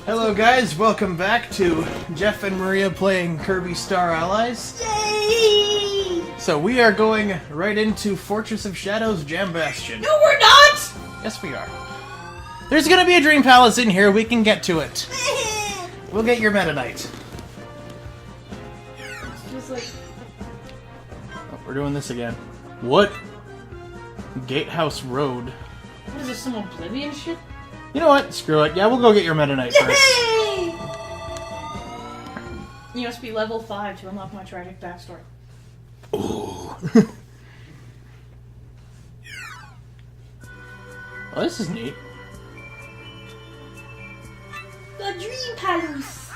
Hello guys, welcome back to Jeff and Maria playing Kirby Star Allies. Yay! So we are going right into Fortress of Shadows Jam Bastion. No, we're not! Yes, we are. There's gonna be a Dream Palace in here, we can get to it. We'll get your Meta Knight. It's just like... Oh, we're doing this again. What? Gatehouse Road. What is this, some Oblivion shit? You know what? Screw it. Yeah, we'll go get your Meta Knight first. Yay! You must be level 5 to unlock my tragic backstory. Ooh. Oh, this is neat. The Dream Palace!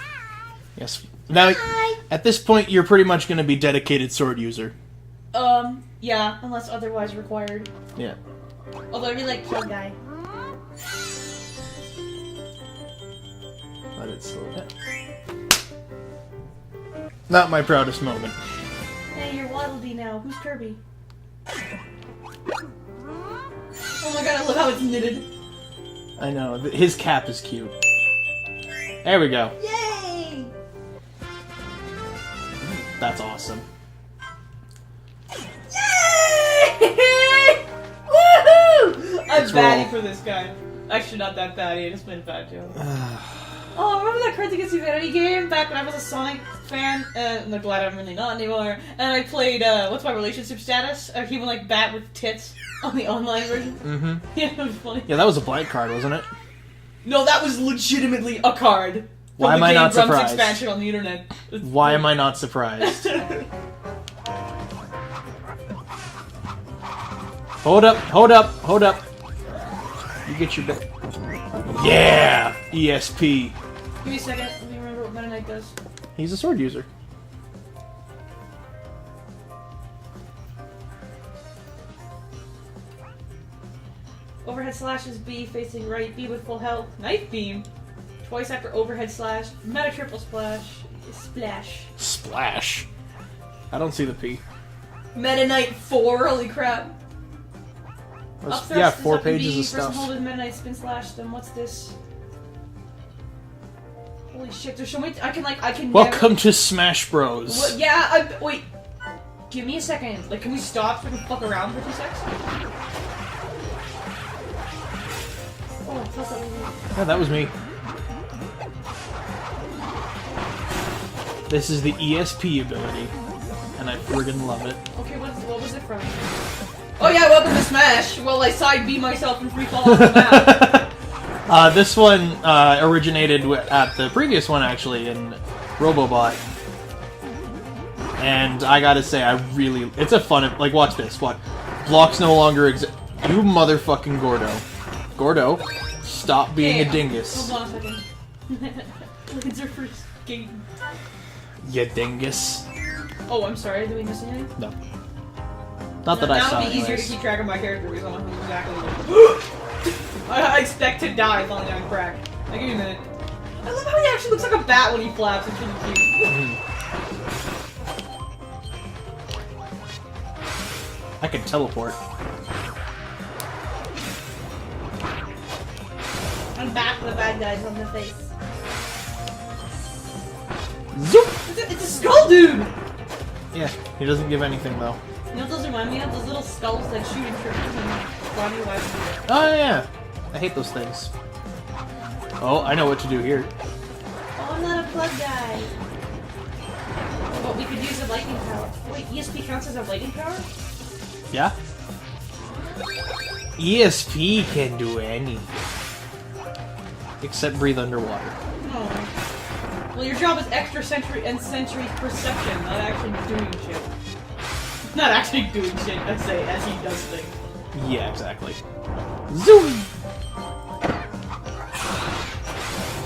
Yes. Now, Hi! at this point, you're pretty much going to be dedicated sword user. Yeah, unless otherwise required. Yeah. Although I really like Plug Guy. Let it slow down. Not my proudest moment. Hey, you're Waddle Dee now. Who's Kirby? Oh my god, I love how it's knitted. I know. His cap is cute. There we go. Yay! That's awesome. Yay! Woohoo! I'm Let's batty roll. for this guy. Actually, not that batty. I just made a bad joke. Oh, remember that Cards Against Humanity game back when I was a Sonic fan? I'm glad I'm really not anymore. And I played, what's my relationship status? A human like bat with tits on the online version. Mm-hmm. Yeah, it was funny. Yeah, that was a blank card, wasn't it? No, that was legitimately a card. From Why am the I Game not Grumps surprised? expansion on the internet. Why am I not surprised? Hold up, hold up, hold up. You get your... Yeah! ESP. Give me a second. Let me remember what Meta Knight does. He's a sword user. Overhead slash is B, facing right, B with full health. Knife beam. Twice after overhead slash. Meta triple splash. Splash. Splash. I don't see the P. Meta Knight 4, holy crap. That's- Up thrust yeah, is 4 up and pages B, of first and stuff. hold is Meta Knight spin slash, then what's this? Holy shit, there's so many. I can Welcome to Smash Bros. What, yeah, wait. Give me a second. Like, can we stop so we can fuck around for 2 seconds? Oh, I thought that was me. Yeah, that was me. This is the ESP ability, and I friggin' love it. Okay, what was it from? Oh yeah, welcome to Smash! Well, I side B myself and free fall off the map. This one originated at the previous one, actually, in Robobot. And I gotta say, it's a fun, like, watch this, what? Blocks no longer exist. You motherfucking Gordo. Gordo, stop being a dingus. Hold on a second. Laser for skating. You dingus. Oh, I'm sorry, did we miss anything? No. Not that I Now saw it'll be easier to anyways. keep track of my character because I don't know exactly what I expect to die falling down crack. I'll give you a minute. I love how he actually looks like a bat when he flaps, it's really cute. I can teleport. I'm back with the bad guys on the face. Zoop! It's a skull dude! Yeah, he doesn't give anything, though. You know what those remind me of? Those little skulls that shoot in churches and Rodney West. Oh, yeah. I hate those things. Oh, I know what to do here. Oh, I'm not a plug guy. But we could use a lightning power. Wait, ESP counts as a lightning power? Yeah? ESP can do anything. Except breathe underwater. Oh. Well, your job is extra sensory and sensory perception, not actually doing shit. Not actually doing shit, I say, as he does things. Yeah, exactly. Zoom!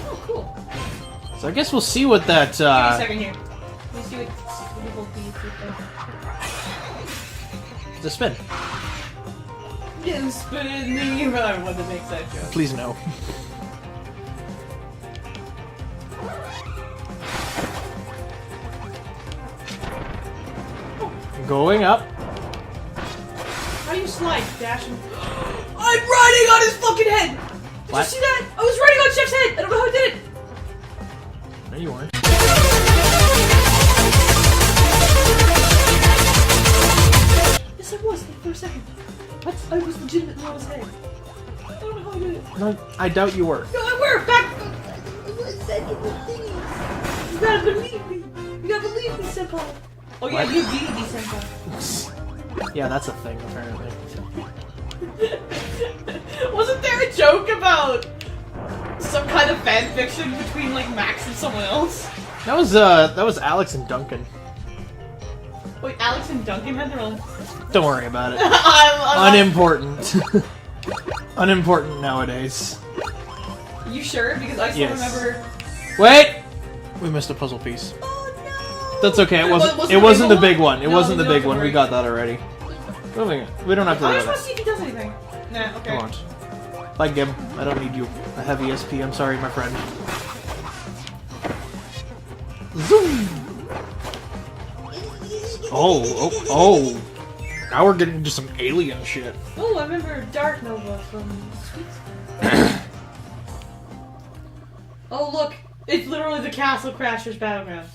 Oh, cool. So I guess we'll see what that, Give me a second here. Let me see what people do. It's a spin. Didn't spin me, but I wanted to make that joke. Please no. Going up. How do you slide? Dash and... I'm riding on his fucking head! Did What? you see that? I was riding on Chef's head! I don't know how I did it! No, you weren't. Yes, I was, for a second. What? I was legitimately on his head. I don't know how I did it. No, I doubt you were. No, I were! Back! I said it was thingies. You gotta believe me. You gotta believe me, senpai. Oh yeah, What? you DDD senpai. Yeah, that's a thing, apparently. Wasn't there a joke about some kind of fan fiction between like Max and someone else? That was Alex and Duncan. Wait, Alex and Duncan had their own. Don't worry about it. I'm Unimportant. Unimportant nowadays. You sure? Because I still remember. Wait! We missed a puzzle piece. Oh no! That's okay. It wasn't the big one. It wasn't the big one. We got that already. We don't have to I worry just about want to it. see if he does anything. Nah, okay. Come on. Bye, Gib. I don't need you. A heavy SP. I'm sorry, my friend. Zoom! Oh! Now we're getting into some alien shit. Oh, I remember Dark Nova from Sweet. Oh, look! It's literally the Castle Crashers Battleground.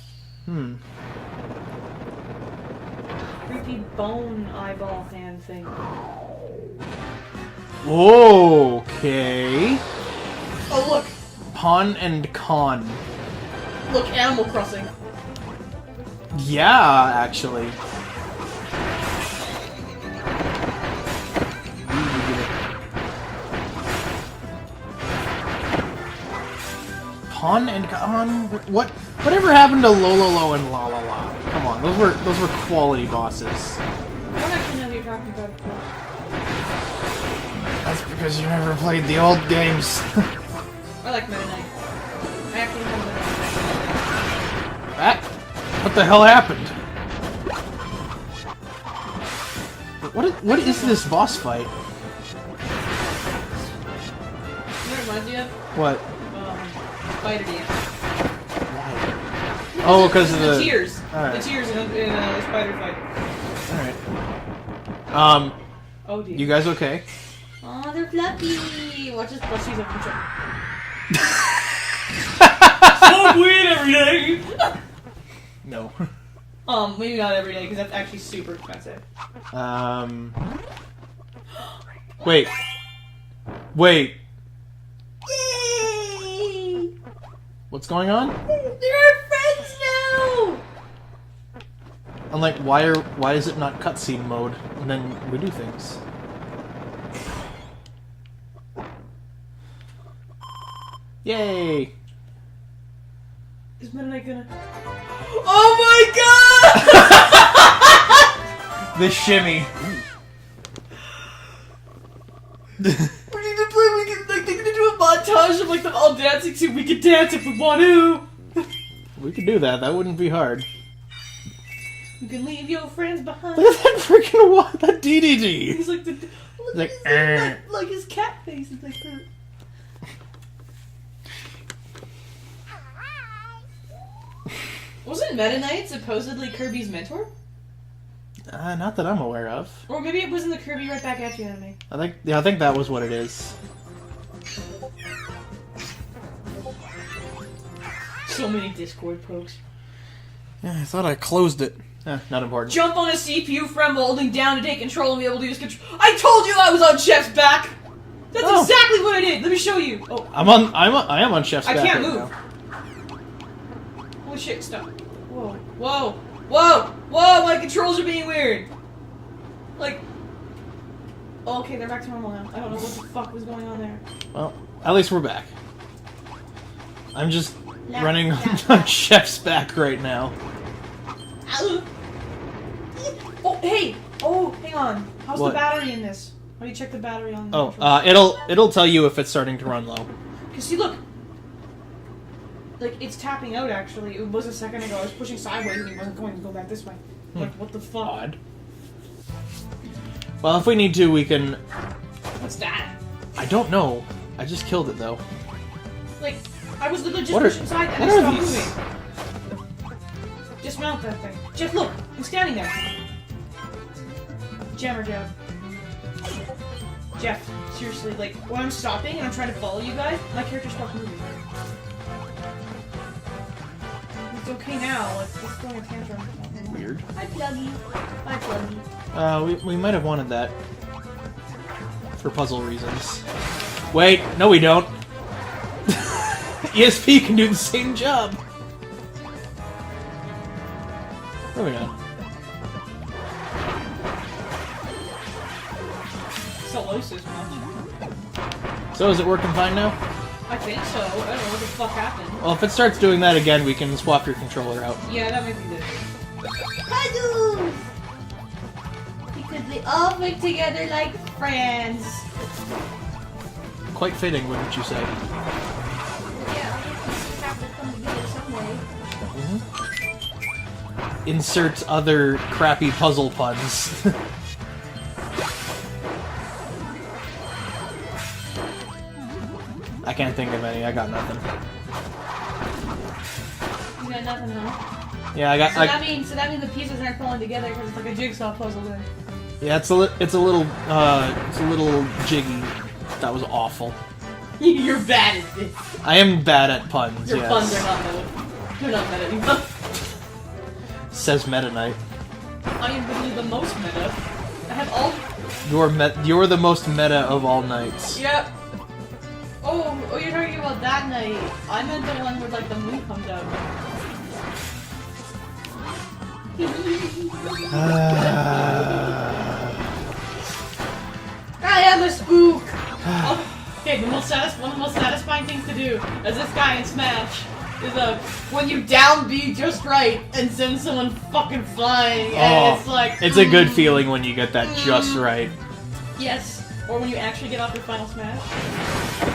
Creepy bone eyeball hand thing. Okay. Oh, look! Pon and Con. Look, Animal Crossing. Yeah, actually. Pon and Con. Whatever happened to Lololo and La La La? Come on, those were quality bosses. I don't actually know who you're talking about. That's because you never played the old games. I like Meta Knight. I actually have Meta Knight. That? What the hell happened? What is this boss fight? You know what it reminds me of? What? Spider Dance. Why? Oh, because of the tears. Alright. The tears in a spider fight. Alright. Oh dear. You guys okay? Oh, they're fluffy. Watch this plushies open shop. Smoke weed every day. No. Maybe not every day because that's actually super expensive. Wait. Wait. Yay! What's going on? They're friends now. I'm like, why is it not cutscene mode? And then we do things. Yay! Is Meta Knight gonna? Oh my god! The shimmy. We need to play. We can like they're gonna do a montage of like them all dancing to "We Can Dance If We Want To." We could do that. That wouldn't be hard. You can leave your friends behind. Look at that freaking what? That DDD. He's like the look Like, at his, like his cat face is like her. Wasn't Meta Knight supposedly Kirby's mentor? Not that I'm aware of. Or maybe it was in the Kirby Right Back At You anime. I think that was what it is. So many Discord pokes. Yeah, I thought I closed it. Not important. Jump on a CPU friend holding down to take control and be able to use control. I told you I was on Chef's back. That's exactly what I did. Let me show you. Oh, I am on Chef's back. I can't right move. now. Holy shit! Stop. Whoa! Whoa! Whoa! Whoa! My controls are being weird. Like. Oh, okay, they're back to normal now. I don't know what the fuck was going on there. Well, at least we're back. I'm just running on Chef's back right now. Oh, hey! Oh, hang on. How's What? the battery in this? How do you check the battery on the Oh, controller? it'll tell you if it's starting to run low. Cause see, look. Like, it's tapping out, actually. It was a second ago. I was pushing sideways and it wasn't going to go back this way. Like, what the fuck? Odd. Well, if we need to, we can... What's that? I don't know. I just killed it, though. Like, I was literally just What are- pushing side and what I are stopped moving. Dismount that thing. Jeff, look! I'm standing there. Jammer Jeff. Jeff, seriously, like, when I'm stopping and I'm trying to follow you guys, my character stops moving. okay now. Like, it's throwing a tantrum. Weird. Hi, Pluggy. Hi, Pluggy. We might have wanted that. For puzzle reasons. Wait, no we don't. ESP can do the same job. No we don't. Solosis much. So is it working fine now? I think so. I don't know what the fuck happened. Well, if it starts doing that again, we can swap your controller out. Yeah, that might be good. Cuddles! Because they all work together like friends. Quite fitting, wouldn't you say? Yeah, I guess we have to come together some way. Insert other crappy puzzle puns. I can't think of any. I got nothing. You got nothing, huh? Yeah, I got. So that means the pieces aren't falling together because it's like a jigsaw puzzle. Then. Yeah, it's a little jiggy. That was awful. You're bad at this. I am bad at puns. Your yes. puns are not meta. They're not meta anymore. Says Meta Knight. I am literally the most meta. I have all. You're the most meta of all knights. Yep. Oh, you're talking about that night. I meant the one where like the moon comes out. I am a spook. Okay, one of the most satisfying things to do as this guy in Smash is when you down B just right and send someone fucking flying, and it's like it's a good feeling when you get that just right. Yes. Or when you actually get off your final smash.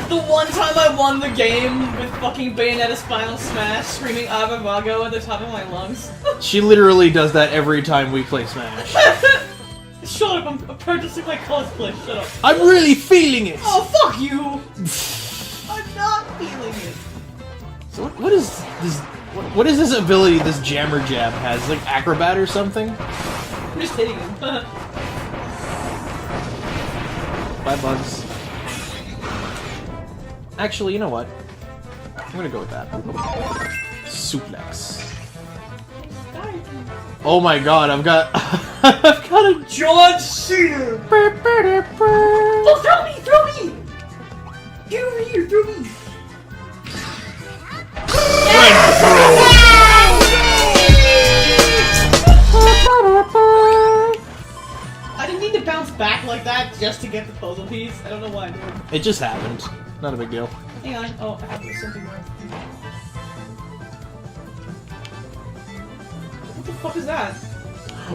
The one time I won the game with fucking Bayonetta's final smash, screaming Avavago at the top of my lungs. She literally does that every time we play Smash. Shut up, I'm practicing my cosplay, shut up. I'm really feeling it! Oh, fuck you! I'm not feeling it. So what is this? What is this ability this Jammer Jab has? Like Acrobat or something? I'm just hitting him. Bye, bugs. Actually, you know what? I'm gonna go with that. Suplex. Oh my god, I've got I've got a John Cena! Oh, throw me! Throw me! Get over here, throw me! I didn't need to bounce back like that just to get the puzzle piece. I don't know why I did. It just happened. Not a big deal. Hang on. Oh, I have something more. What the fuck is that?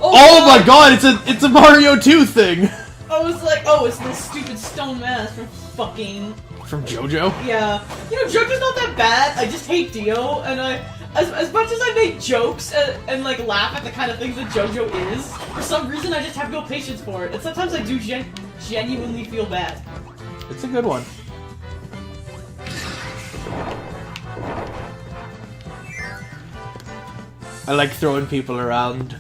Oh my god, it's a Mario 2 thing! I was like, oh, it's this stupid stone mask from fucking... From JoJo? Yeah. You know, JoJo's not that bad. I just hate Dio, and as much as I make jokes and like laugh at the kind of things that JoJo is, for some reason I just have no patience for it. And sometimes I do genuinely feel bad. It's a good one. I like throwing people around.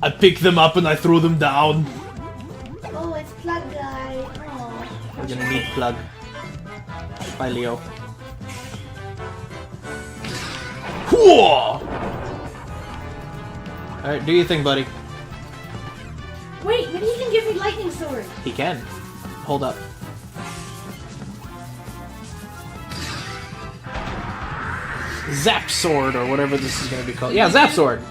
I pick them up and I throw them down. Oh, it's Plug Guy. Oh. We're gonna need Plug. Bye, Leo. Alright, do your thing, buddy. Wait, maybe he can give me lightning sword. He can. Hold up. Zap Sword, or whatever this is gonna be called. Yeah, Zap Sword!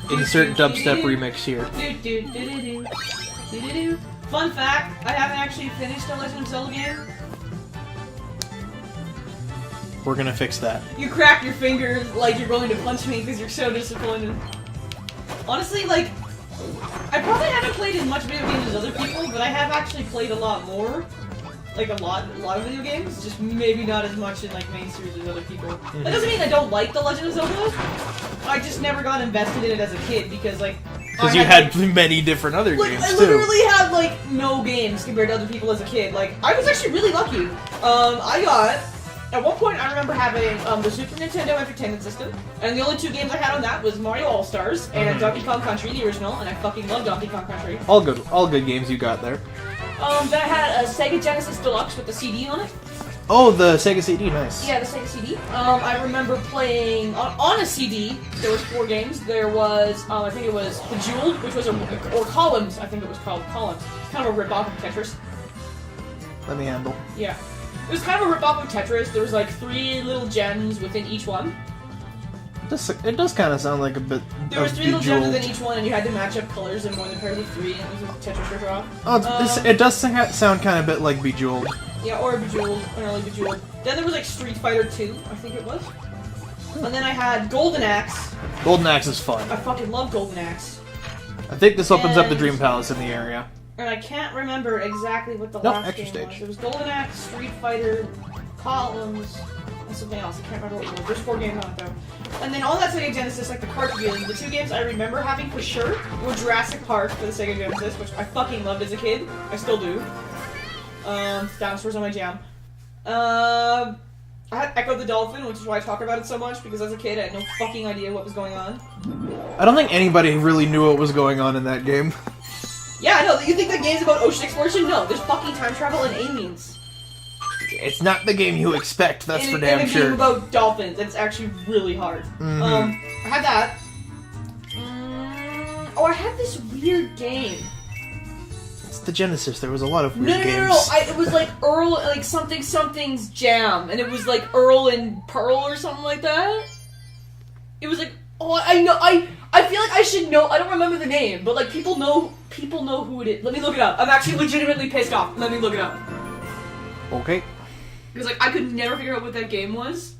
Insert dubstep remix here. Fun fact, I haven't actually finished the Legend of Zelda game. We're gonna fix that. You crack your finger like you're going to punch me because you're so disappointed. Honestly, like, I probably haven't played as much video games as other people, but I have actually played a lot more. Like, a lot of video games, just maybe not as much in, like, main series as other people. That doesn't mean I don't like The Legend of Zelda. I just never got invested in it as a kid, because, like... Because you had many different other games, I too. literally had, like, no games compared to other people as a kid. Like, I was actually really lucky. I got... At one point, I remember having the Super Nintendo Entertainment System, and the only two games I had on that was Mario All-Stars and Donkey Kong Country, the original, and I fucking love Donkey Kong Country. All good games you got there. That had a Sega Genesis Deluxe with the CD on it. Oh, the Sega CD, nice. Yeah, the Sega CD. I remember playing on a CD. There was 4 games. There was, I think it was Bejeweled, which was or Columns. I think it was called Columns. It's kind of a rip-off of Tetris. Let me handle. Yeah, it was kind of a rip-off of Tetris. There was like 3 little gems within each one. It does kind of sound like a bit. There was 3 little gems within each one, and you had to match up colors in more than pairs of 3, and it was a Tetris rip-off. Oh, it does sound kind of a bit like Bejeweled. Yeah, or Bejeweled, an early Bejeweled. Then there was like Street Fighter 2, I think it was. And then I had Golden Axe. Golden Axe is fun. I fucking love Golden Axe. I think this opens up the Dream Palace in the area. And I can't remember exactly what the last game stage. was. It was Golden Axe, Street Fighter, Columns, and something else. I can't remember what it was. There's 4 games on it though. And then on that Sega Genesis, like the cartridges, the 2 games I remember having for sure were Jurassic Park for the Sega Genesis, which I fucking loved as a kid. I still do. Dinosaurs on my jam. I had Echo the Dolphin, which is why I talk about it so much, because as a kid I had no fucking idea what was going on. I don't think anybody really knew what was going on in that game. Yeah, I know. You think the game's about ocean exploration? No, there's fucking time travel and aliens. It's not the game you expect, that's for damn and a sure. game about dolphins, and it's actually really hard. Mm-hmm. I had that. Oh, I had this weird game. It's the Genesis, there was a lot of weird games. No. It was like Earl, like something's Jam, and it was like Earl and Pearl or something like that. It was like, oh, I know, I feel like I should know. I don't remember the name, but like people know who it is. Let me look it up. I'm actually legitimately pissed off. Let me look it up. Okay. Because like I could never figure out what that game was.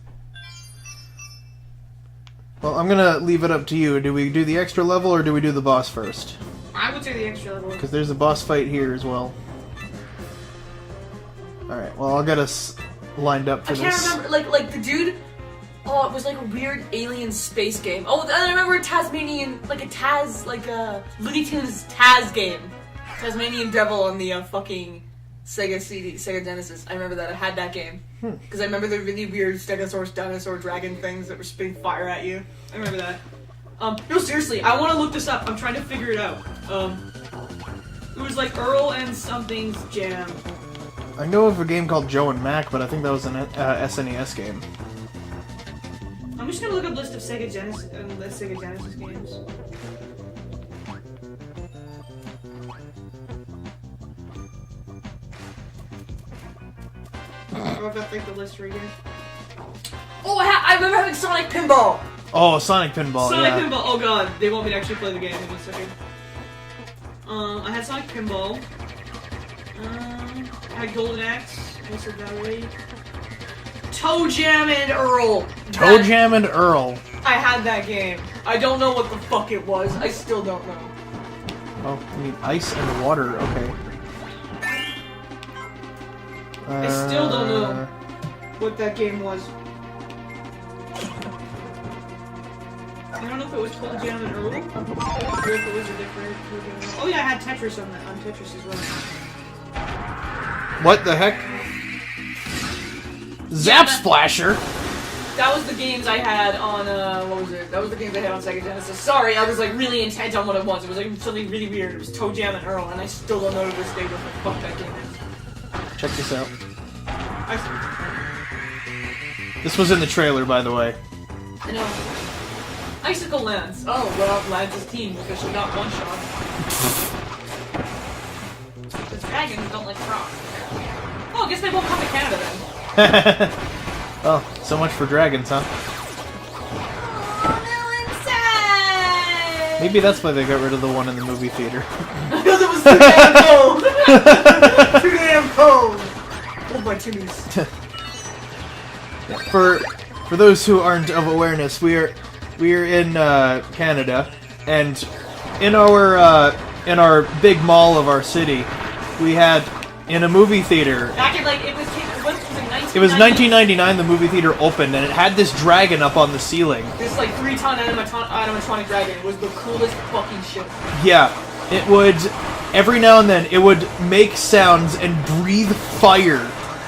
Well, I'm gonna leave it up to you. Do we do the extra level or do we do the boss first? I would say the extra level. Because there's a boss fight here as well. Alright, well I'll get us lined up for this. I can't remember, like the dude. Oh, it was like a weird alien space game. Oh, and I remember a Tasmanian, like a Looney Tunes Taz game. Tasmanian Devil on the fucking Sega Genesis. I remember that. I had that game. Because I remember the really weird Stegosaurus dinosaur dragon things that were spitting fire at you. I remember that. No, seriously, I want to look this up. I'm trying to figure it out. It was like Earl and something's Jam. I know of a game called Joe and Mac, but I think that was an SNES game. I'm just gonna look up a list of Sega Genesis games. Or if I think the list right here. Oh, I remember having Sonic Pinball! Oh, Sonic Pinball, Sonic yeah. Pinball, oh god, they want me to actually play the game in a second. I had Sonic Pinball. I had Golden Axe, I said that already. Toe Jam and Earl! Toe Jam and Earl. I had that game. I don't know what the fuck it was, I still don't know. Oh, you mean ice and water, okay. I still don't know what that game was. I don't know if it was Toe Jam and Earl, or if it was a different game. Oh yeah, I had Tetris on Tetris as well. What the heck? Zap Splasher? That was the games I had on, what was it? That was the games I had on Sega Genesis. Sorry, I was like really intent on what it was. It was like something really weird. It was Toe Jam and Earl, and I still don't know to this day what the fuck that game is. Check this out. I This was in the trailer, by the way. know. Icicle Lance. Oh, well, Lance's team officially got one shot. The dragons don't like frogs. Oh, I guess they won't come to Canada then. Oh, so much for dragons, huh? Oh, no, inside! Maybe that's why they got rid of the one in the movie theater. Because it was too damn cold! Too damn cold! Hold my titties. For those who aren't of awareness, we are in Canada, and in our big mall of our city, we had in a movie theater. Back in like it was 1999. The movie theater opened, and it had this dragon up on the ceiling. This like 3-ton animatronic dragon. It was the coolest fucking shit. Yeah, it would every now and then it would make sounds and breathe fire.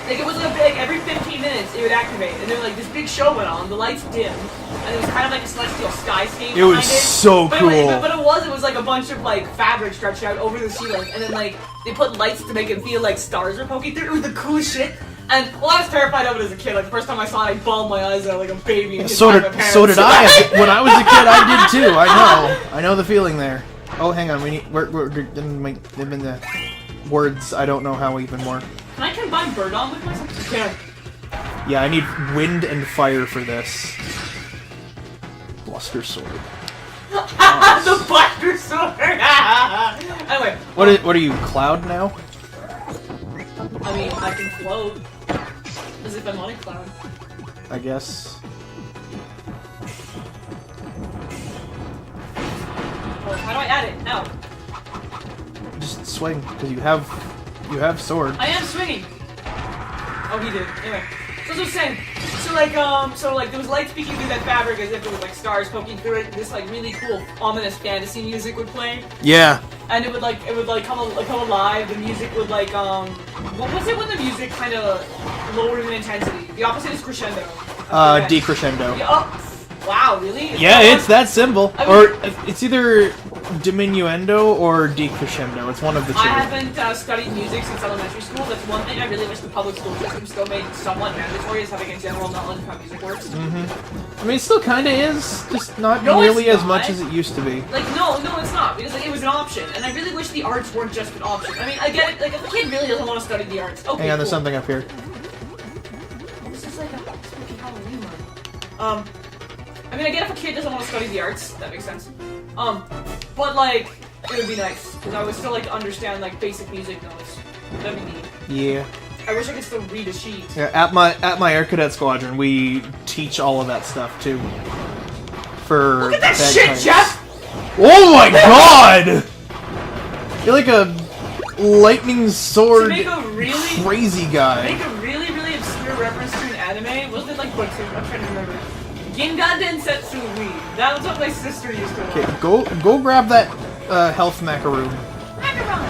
Like it was like every 15 minutes it would activate, and then like this big show went on. The lights dimmed, and it was kind of like a celestial skyscape. It was so cool. But it was like a bunch of like fabric stretched out over the ceiling, and then like they put lights to make it feel like stars were poking through. It was the coolest shit. And And well, I was terrified of it as a kid. Like the first time I saw it, I bawled my eyes out like a baby. And So did I. When I was a kid, I did too. I know the feeling there. Oh, hang on. We're in the words. I don't know how even more. Can I combine Birdon with myself? Yeah. Yeah, I need wind and fire for this. Bluster sword. The Bluster sword. Anyway. What are you, Cloud now? I mean, I can float. As if I'm on a cloud. I guess. Well, how do I add it? Now. Just swing, because you have sword. I am swinging. Oh, he did. Anyway, so as I was saying, so like there was light speaking through that fabric as if it was like stars poking through it. This like really cool ominous fantasy music would play. Yeah. And it would come alive. The music would like what was it when the music kind of lowered in intensity? The opposite is crescendo. Decrescendo. Yeah, oh, wow, really? Yeah, it's that symbol. I mean, Or it's either diminuendo or decrescendo. It's one of the two. I haven't studied music since elementary school. That's one thing I really wish the public school system still made somewhat mandatory, is having a general knowledge of how music works. I mean, it still kind of is, just not No, nearly it's as much not. as it used to be. Like, no, it's not, because like, it was an option, and I really wish the arts weren't just an option. I mean, I get it, like, if a kid really doesn't want to study the arts, okay, Hang on, there's cool. something up here. This is like a spooky Halloween one. I mean, I get if a kid doesn't want to study the arts, that makes sense. But like, it would be nice, because I would still like to understand like basic music notes. That'd be neat. Yeah. I wish I could still read a sheet. Yeah, at my Air Cadet Squadron, we teach all of that stuff too. For Look at that shit, bagpipes. Jeff! Oh my god! You're like a lightning sword To make a really crazy guy. Make a really, really obscure reference to an anime. Wasn't it like Butsu? I'm trying to remember. Ginga Densetsu Wii. That was what my sister used to watch. Okay, go grab that health macaroon. Macaron.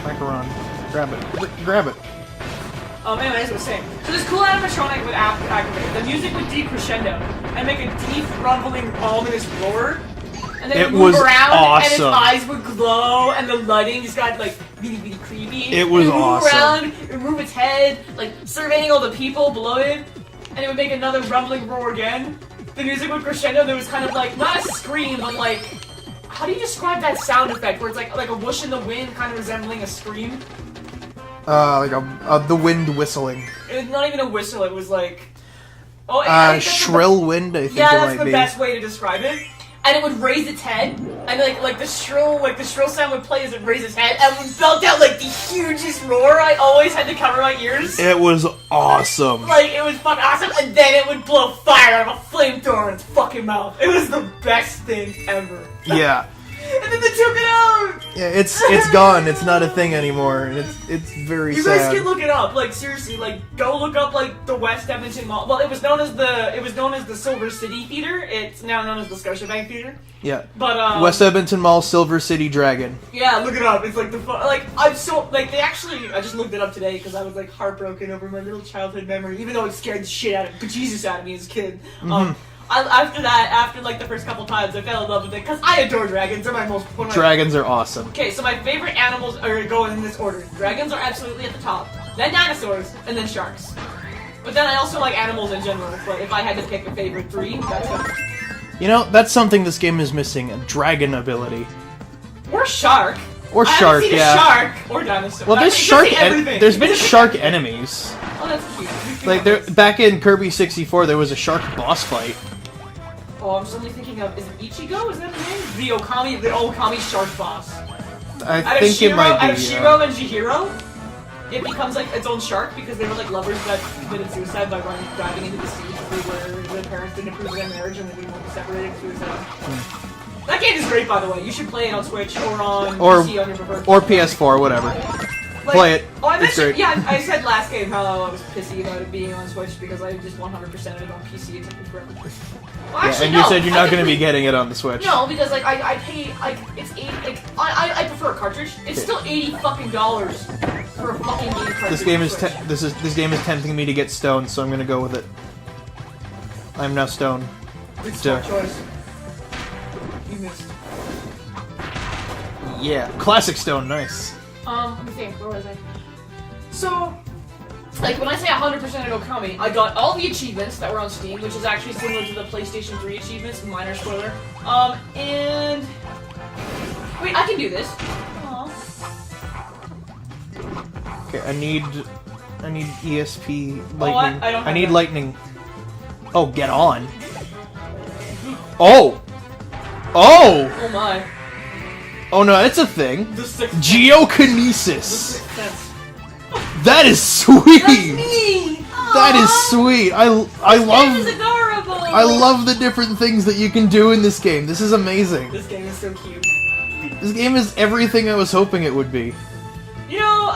Macaron. Grab it. Grab it. Anyway, as I was saying, so this cool animatronic would activate. The music would decrescendo and make a deep, rumbling, ominous roar. And then it would move around, and its eyes would glow, and the lighting just got like really, really creepy. It was awesome. Around, it would move its head, like surveying all the people below it, and it would make another rumbling roar again. The music would crescendo. There was kind of like not a scream, but like, how do you describe that sound effect where it's like a whoosh in the wind, kind of resembling a scream? Like the wind whistling. It was not even a whistle. It was like, oh, I think that's shrill wind. I think yeah, it that's might the be. best way to describe it. And it would raise its head, and like the shrill sound would play as it raised its head, and would belt out like the hugest roar. I always had to cover my ears. It was awesome. Like it was fucking awesome, and then it would blow fire out of a flamethrower in its fucking mouth. It was the best thing ever. Yeah. And then they took it out. Yeah, it's gone. It's not a thing anymore, and it's very You sad. guys can look it up. Like seriously, like go look up like the West Edmonton Mall. Well, it was known as the Silver City Theater. It's now known as the Scotiabank Theater. Yeah. But West Edmonton Mall, Silver City Dragon. yeah, look it up. It's like I'm so like they actually. I just looked it up today because I was like heartbroken over my little childhood memory, even though it scared the shit out of bejesus out of me as a kid. After like the first couple times, I fell in love with it because I adore dragons. They're my most one of my Dragons are awesome. Okay, so my favorite animals are going in this order. Dragons are absolutely at the top, then dinosaurs, and then sharks. But then I also like animals in general, but if I had to pick a favorite three, that's them. You know, that's something this game is missing, a dragon ability. Or shark. Or I haven't shark, seen yeah. A shark or dinosaur. Well, there's I shark. can see everything. There's been You can see shark everything. enemies. Oh, that's cute. Like there, back in Kirby 64, there was a shark boss fight. Oh, I'm suddenly thinking of, is it Ichigo? Is that the name? The Okami shark boss. I think it might be. Out of Shiro and Chihiro, it becomes like its own shark because they were like lovers that committed suicide by diving into the sea where the parents didn't approve of their marriage and they didn't want to separate and suicide. That game is great, by the way. You should play it on Switch or on PC on your preferred. Or PS4, whatever. Like, Play it. Oh, I It's mentioned, great. yeah, I said last game how I was pissy about it being on Switch because I just 100%ed it on PC. It took me forever. Well, Yeah, actually, and you no, said you're I not going to think be getting it on the Switch. No, because like I pay like it's I prefer a cartridge. It's still $80 fucking for a fucking game cartridge. This game is on Switch. this game is tempting me to get stoned, so I'm going to go with it. I'm now stoned. It's a smart choice. You missed. Yeah, classic stone, nice. Let me think. Where was I? So like, when I say 100% of Okami, I got all the achievements that were on Steam, which is actually similar to the PlayStation 3 achievements, minor spoiler. And... Wait, I can do this. Aww. Okay, I need ESP lightning. I don't have need that. lightning. Oh, get on. Oh! Oh! Oh my. Oh no, it's a thing. The sixth Geokinesis. sense. That is sweet. That's me! That is sweet. I This love is adorable! I love the different things that you can do in this game. This is amazing. This game is so cute. This game is everything I was hoping it would be. You know,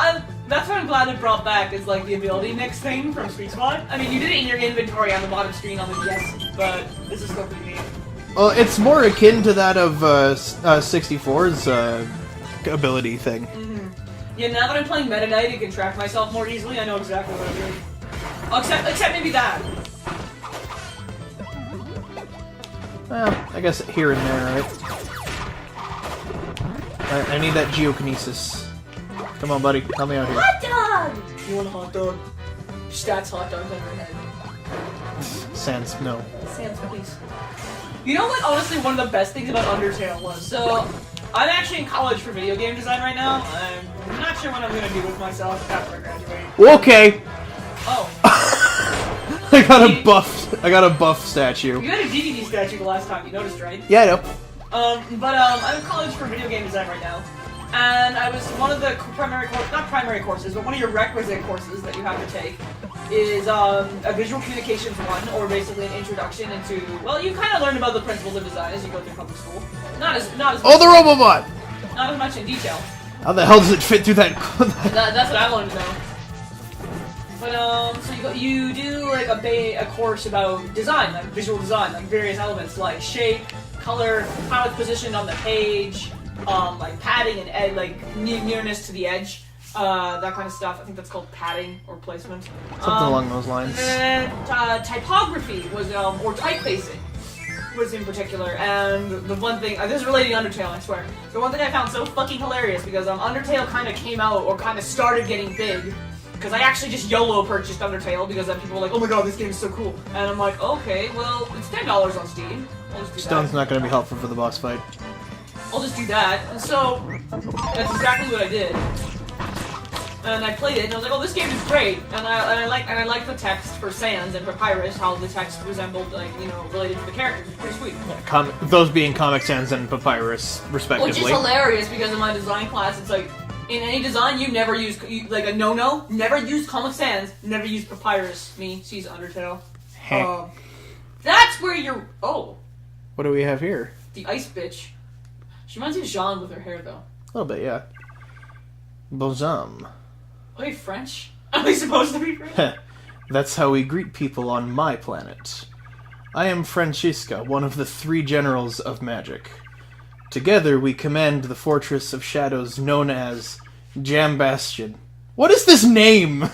that's what I'm glad it brought back, is like the ability mix thing from Sweet Spot. I mean, you did it in your inventory on the bottom screen on the DS, but this is still pretty neat. Well, it's more akin to that of 64's ability thing. Yeah, now that I'm playing Meta Knight and can track myself more easily, I know exactly what I'm doing. Except maybe that. Well, I guess here and there, right? I need that geokinesis. Come on, buddy. Help me out here. Hot dog! You want a hot dog? Stats hot dogs on your head. Sans, no. Sans, please. You know what, honestly, one of the best things about Undertale was? So, I'm actually in college for video game design right now. I'm not sure what I'm gonna do with myself after I graduate. Okay! Oh. I got a buff statue. You had a DVD statue the last time, you noticed, right? Yeah, I know. I'm in college for video game design right now. And I was one of the not primary courses, but one of your requisite courses that you have to take is a visual communications one, or basically an introduction into, well, you kind of learn about the principles of design as you go through public school. Not as Oh, the Robobot! not as much in detail. How the hell does it fit through that? That's what I wanted to know. But so you do like a course about design, like visual design, like various elements like shape, color, how it's positioned on the page, like padding and like nearness to the edge, that kind of stuff. I think that's called padding or placement. Something along those lines. And typography was, or typefaces was in particular. And the one thing, this is relating to Undertale, I swear. The one thing I found so fucking hilarious, because Undertale kind of came out, or kind of started getting big, because I actually just YOLO purchased Undertale, because then people were like, oh my god, this game is so cool. And I'm like, okay, well, it's $10 on Steam. I'll just do Stone's that. not going to be helpful for the boss fight. I'll just do that. And so, that's exactly what I did. And I played it, and I was like, "Oh, this game is great." And I like the text for Sans and Papyrus, how the text resembled, like, you know, related to the characters. It's pretty sweet. Those being Comic Sans and Papyrus, respectively. Which is hilarious because in my design class, it's like, in any design, you never use like a no-no. Never use Comic Sans. Never use Papyrus. Me, she's Undertale. That's where you're. Oh, What do we have here? the ice bitch. She reminds me of Jean with her hair, though. A little bit, yeah. Bozum. Are you French? Are we supposed to be French? That's how we greet people on my planet. I am Francisca, one of the 3 generals of magic. Together we command the fortress of shadows known as Jam Bastion. What is this name?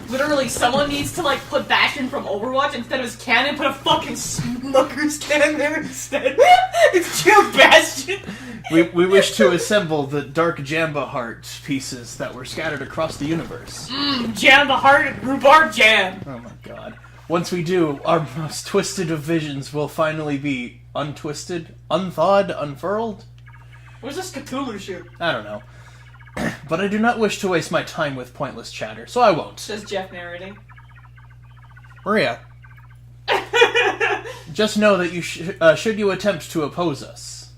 Literally, someone needs to, like, put Bastion from Overwatch instead of his cannon, put a fucking Smucker's cannon there instead. It's Jam Bastion! We wish to assemble the Dark Jamba Heart pieces that were scattered across the universe. Jam the heart of rhubarb jam! Oh my god. Once we do, our most twisted of visions will finally be untwisted, unthawed, unfurled? Where's this Cthulhu shit? I don't know. But I do not wish to waste my time with pointless chatter, so I won't. Says Jeff narrating. Maria, just know that you should you attempt to oppose us,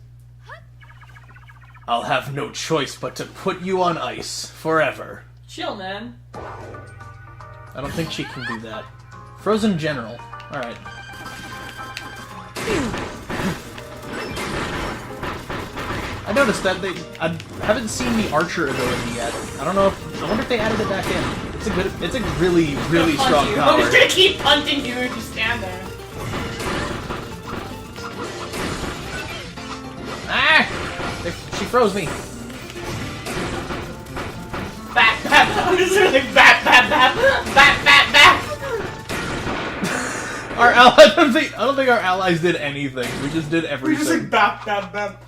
I'll have no choice but to put you on ice forever. Chill, man. I don't think she can do that. Frozen General. Alright. I noticed that I haven't seen the Archer ability yet. I don't know if... I wonder if they added it back in. It's a really, really strong I'm power. just gonna keep punting you if you stand there. Ah! She froze me. Bap, bap. I'm just like bap, bap, bap. Bap, bap, bap. Our I don't think our allies did anything. We just did We everything. just like bap, bap, bap.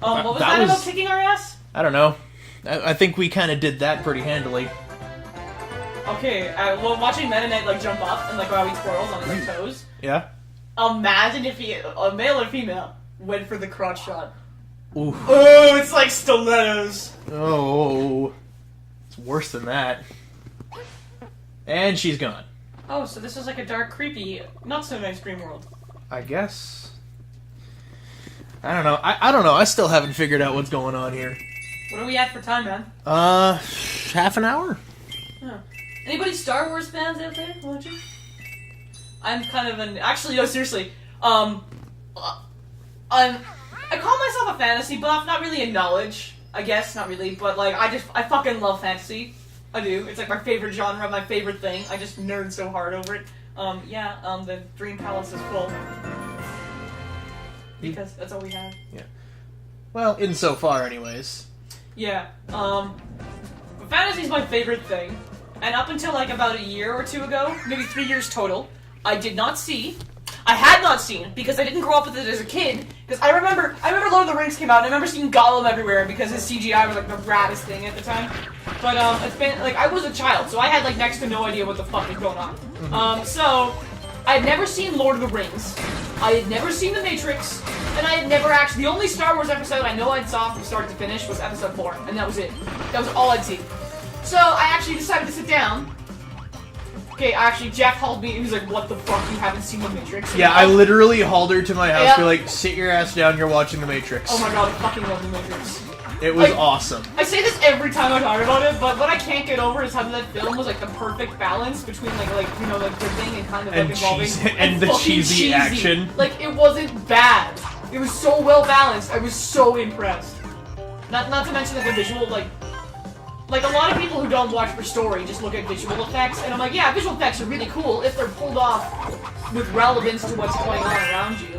What was that that about was- kicking our ass? I don't know. I think we kind of did that pretty handily. Okay, well, watching Meta Knight like jump up and like go out eat squirrels on his like, toes. Yeah. Imagine if a male or female went for the crotch shot. Ooh. Oh, it's like stilettos. Oh, it's worse than that. And she's gone. Oh, so this is like a dark, creepy, not so nice dream world. I guess. I don't know. I don't know. I still haven't figured out what's going on here. What are we at for time, man? Half an hour. Huh. Anybody Star Wars fans out there watching? I'm kind of an... Actually, no, seriously. I call myself a fantasy buff, not really in knowledge, I guess, not really, but like, I fucking love fantasy. I do. It's like my favorite genre, my favorite thing. I just nerd so hard over it. The Dream Palace is full. Because that's all we have. Yeah. Well, insofar, anyways. Yeah, but fantasy is my favorite thing, and up until like about a year or two ago, maybe 3 years total, I had not seen, because I didn't grow up with it as a kid, because I remember Lord of the Rings came out, and I remember seeing Gollum everywhere, because his CGI was like the raddest thing at the time, but it's been, like, I was a child, so I had like next to no idea what the fuck was going on, so, I had never seen Lord of the Rings, I had never seen The Matrix, and I had never actually... The only Star Wars episode I know I'd saw from start to finish was episode 4, and that was it. That was all I'd seen. So, I actually decided to sit down. Okay, actually, Jeff hauled me, he was like, what the fuck, you haven't seen The Matrix? Yeah, I literally hauled her to my house, Yeah. be like, sit your ass down, you're watching The Matrix. Oh my god, I fucking love The Matrix. It was Like, awesome. I say this every time I talk about it, but what I can't get over is how that film was like the perfect balance between like gripping and kind of And like involving cheesy- and the fucking cheesy action. Like it wasn't bad. It was so well balanced. I was so impressed. Not to mention that the visual like a lot of people who don't watch for story just look at visual effects, and I'm like, yeah, visual effects are really cool if they're pulled off with relevance to what's going on around you.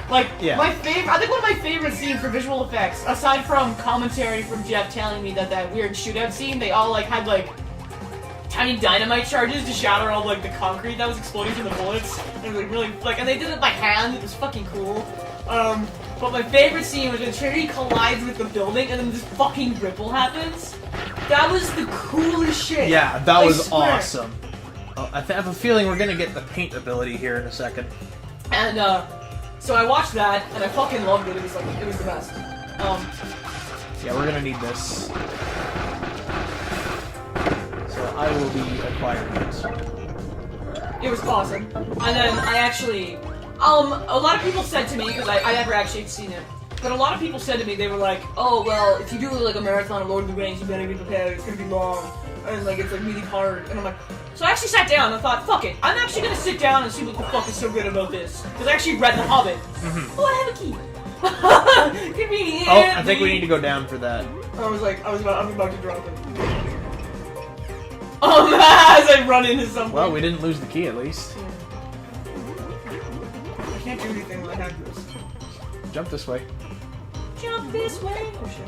Like, yeah. I think one of my favorite scenes for visual effects, aside from commentary from Jeff telling me that weird shootout scene, they all, like, had, like, tiny dynamite charges to shatter all, like, the concrete that was exploding from the bullets. And it was, like, really, like, and they did it by hand, it was fucking cool. But my favorite scene was when Trinity collides with the building and then this fucking ripple happens. That was the coolest shit. Yeah, that I was swear. awesome. I have a feeling we're gonna get the paint ability here in a second. And, so I watched that, and I fucking loved it. It was like, it was the best. Yeah, we're gonna need this. So I will be acquiring it. It was awesome. And then I actually, a lot of people said to me, because I never actually had seen it, but a lot of people said to me, they were like, oh, well, if you do like a marathon of Lord of the Rings, you better be prepared, it's gonna be long, and like, it's like really hard, and I'm like, so I actually sat down and thought, fuck it, I'm actually gonna sit down and see what the fuck is so good about this, because I actually read The Hobbit. Oh, I have a key. Convenient. Oh, I think we need to go down for that. I was about to drop it. As I run into something. Well, we didn't lose the key at least. I can't do anything when I have this. Jump this way. Jump this way. Oh shit.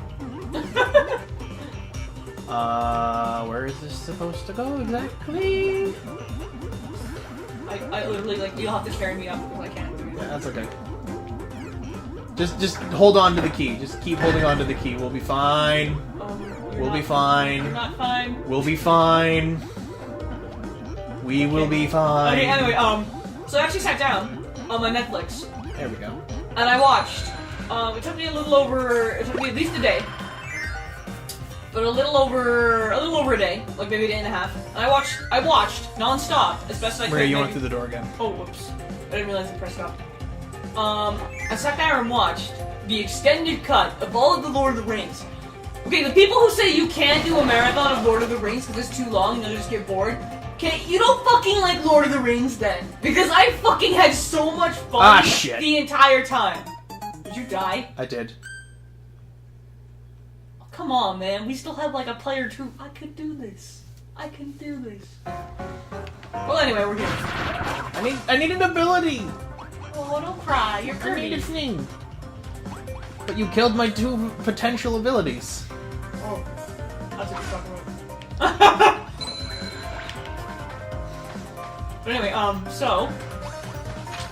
Where is this supposed to go exactly? I literally, like, you'll have to carry me up because I can't do it. Yeah, that's okay. Just hold on to the key. Just keep holding on to the key. We'll be fine. We'll be fine. You're not fine. We'll be fine. We will be fine. Okay, anyway, so I actually sat down on my Netflix. There we go. And I watched. It took me at least a day. But a little over a day, like maybe a day and a half. And I watched non-stop as best as I could. Maria, you maybe. went through the door again. Oh, whoops. I didn't realize I pressed stop. I sat there and watched the extended cut of all of the Lord of the Rings. Okay, the people who say you can't do a marathon of Lord of the Rings because it's too long and you'll just get bored, okay, you don't fucking like Lord of the Rings then. Because I fucking had so much fun the entire time. Did you die? I did. Oh, come on, man. We still have like a player two. I could do this. I can do this. Well, anyway, we're here. I need an ability. Oh, don't cry. You're I need a Kirby. thing. But you killed my 2 potential abilities. Oh, that's what you're talking about. But anyway, so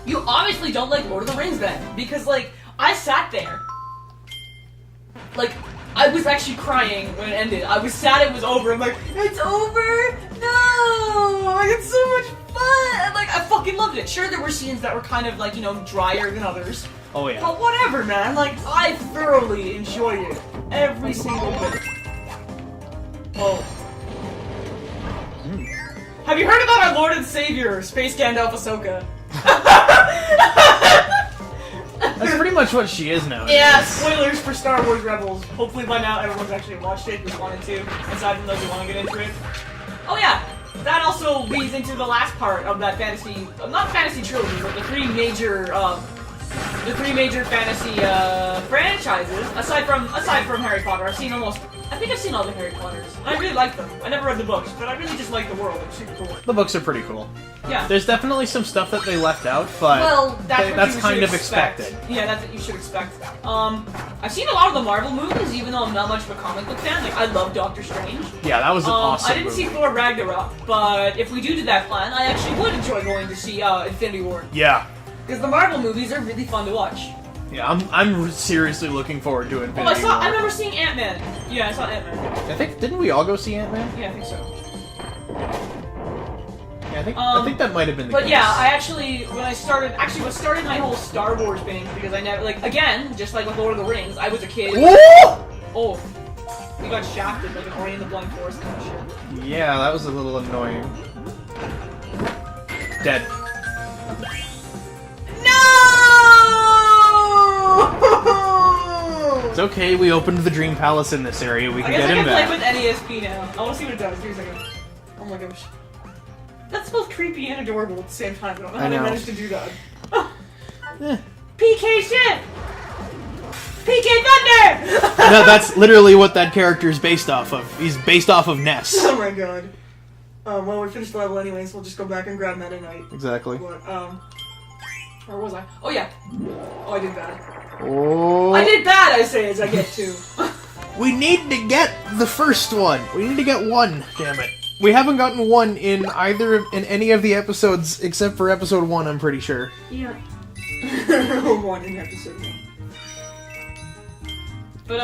you obviously don't like Lord of the Rings then, because like I sat there, I was actually crying when it ended. I was sad it was over. I'm like, it's over, no. Like, it's so much fun! Like, I fucking loved it. Sure, there were scenes that were kind of, like, you know, drier than others. Oh yeah. But whatever, man. Like, I thoroughly enjoyed it. Every single bit. Oh. Have you heard about our Lord and Savior, Space Gandalf Ahsoka? That's pretty much what she is now. Yeah, spoilers for Star Wars Rebels. Hopefully by now everyone's actually watched it, who's wanted to, aside from those who want to get into it. Oh yeah, that also leads into the last part of that fantasy, not fantasy trilogy, but the three major fantasy franchises. Aside from Harry Potter, I think I've seen all the Harry Potters. I really like them. I never read the books, but I really just like the world. It's super cool. The books are pretty cool. Yeah. There's definitely some stuff that they left out, but Well, that's kind of expected. Yeah, that's what you should expect. I've seen a lot of the Marvel movies, even though I'm not much of a comic book fan. Like, I love Doctor Strange. Yeah, that was an awesome I didn't movie. see Thor Ragnarok, but if we do that plan, I actually would enjoy going to see Infinity War. Yeah. Because the Marvel movies are really fun to watch. Yeah, I'm seriously looking forward to Infinity I War. remember seeing Ant-Man. Yeah, I saw Ant-Man. I think, didn't we all go see Ant-Man? Yeah, I think so. Yeah, I think that might have been the But case. yeah, I actually, what started my whole Star Wars thing, because I never, like, again, just like with Lord of the Rings, I was a kid. Woo! Oh, we got shafted like an Ori in the Blind Forest kind of shit. Yeah, that was a little annoying. Dead. No! It's okay, we opened the Dream Palace in this area, we can get him I back. can play with NESP now. I want to see what it does. Give me a second. Oh my gosh. That's both creepy and adorable at the same time. I don't know how they managed to do that. PK shit! PK Thunder! No, that's literally what that character is based off of. He's based off of Ness. Oh my god. Well, we finished the level anyway, so we'll just go back and grab Meta Knight. Exactly. But, where was I? Oh yeah. Oh, I did bad. Oh. I did bad, I say, as I get to. We need to get the first one. We need to get one, damn it. We haven't gotten one in any of the episodes except for episode 1, I'm pretty sure. Yeah. One in episode 1. But,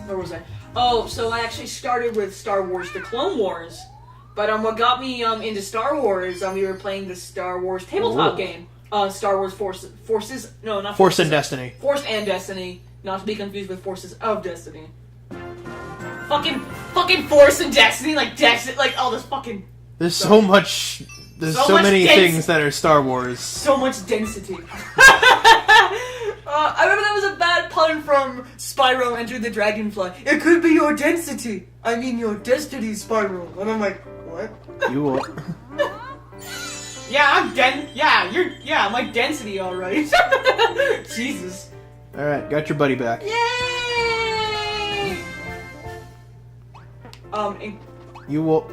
where was I? Oh, so I actually started with Star Wars The Clone Wars. But, what got me, into Star Wars, we were playing the Star Wars tabletop game. Star Wars Forces, no, not Force and Destiny. Force and Destiny, not to be confused with Forces of Destiny. Fucking Force and Destiny, like all this fucking... There's so much... There's so many things that are Star Wars. So much density. I remember that was a bad pun from Spyro Enter the Dragonfly. It could be your density. I mean your destiny, Spyro. And I'm like, what? You will. Yeah, my density, alright. Jesus. Alright, got your buddy back. Yay! You will...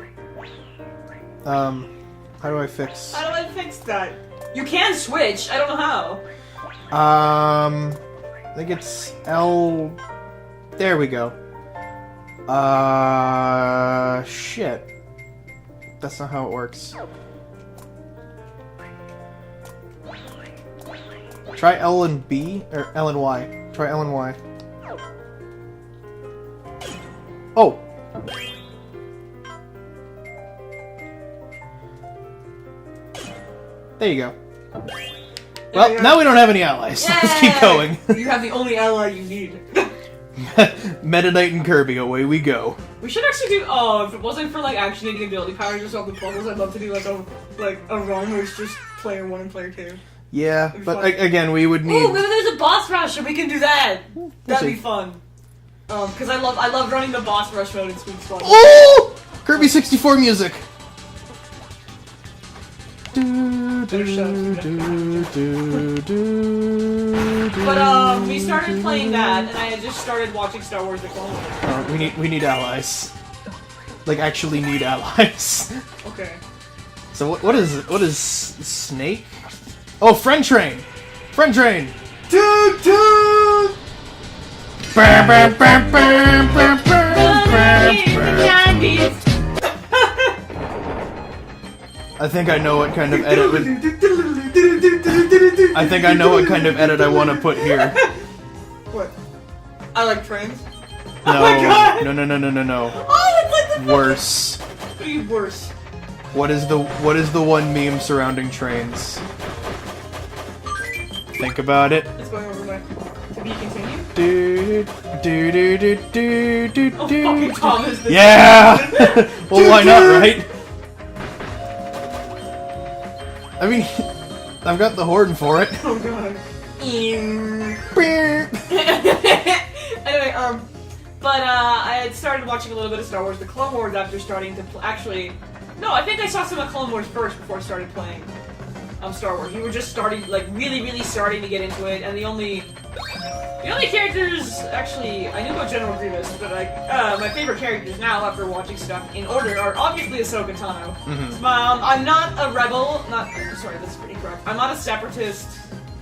how do I fix... How do I fix that? You can switch, I don't know how. I think it's L... There we go. Shit. That's not how it works. Try L and B, or L and Y. Try L and Y. Oh! There you go. Well, now we don't have any allies. So let's keep going. You have the only ally you need. Meta Knight and Kirby, away we go. We should actually do. Oh, if it wasn't for like actually needing ability power yourself with bubbles, I'd love to do like a run where it's just player 1 and player 2. Yeah, but again, we would need. Ooh, maybe there's a boss rush and we can do that. That'd see. be fun. Because I love running the boss rush mode in Sweet Spot. Oh! Kirby 64 music. But we started playing that, and I had just started watching Star Wars: The Clone Wars. We need allies. Like actually need allies. Okay. So what is Snake? Oh, Friend Train. Friend Train. Toot toot. Bam, bam, bam, bam, bam, bam, bam. I think I know what kind of edit would... I think I know what kind of edit I want to put here. What? I like trains? No, Oh my God! no. Oh, it's like the Worse. What do you worse? What is the one meme surrounding trains? Think about it. It's going over my... To be continued? Do do do do do do Oh, do. fucking Thomas. This Yeah. Well, why not, right? I mean, I've got the horn for it. Oh god. Anyway, but I had started watching a little bit of Star Wars: The Clone Wars after starting to actually. No, I think I saw some of Clone Wars first before I started playing Star Wars. We were just starting, like, really starting to get into it, and the only characters, actually, I knew about General Grievous, but like, my favorite characters now, after watching stuff in order, are obviously Ahsoka Tano. I'm not a rebel, sorry, that's pretty correct. I'm not a separatist,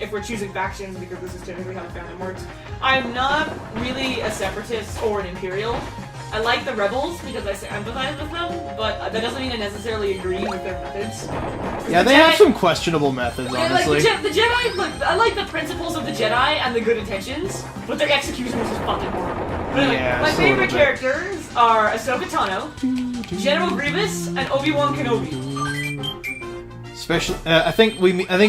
if we're choosing factions, because this is typically how the fandom works. I'm not really a separatist or an Imperial. I like the rebels because I empathize with them, but that doesn't mean I necessarily agree with their methods. Yeah, they have some questionable methods, honestly. Like, the Jedi, I like the principles of the Jedi and the good intentions, but their execution was just fucking horrible. But anyway, Yeah, my it's a favorite little bit. characters are Ahsoka Tano, General Grievous, and Obi-Wan Kenobi. I think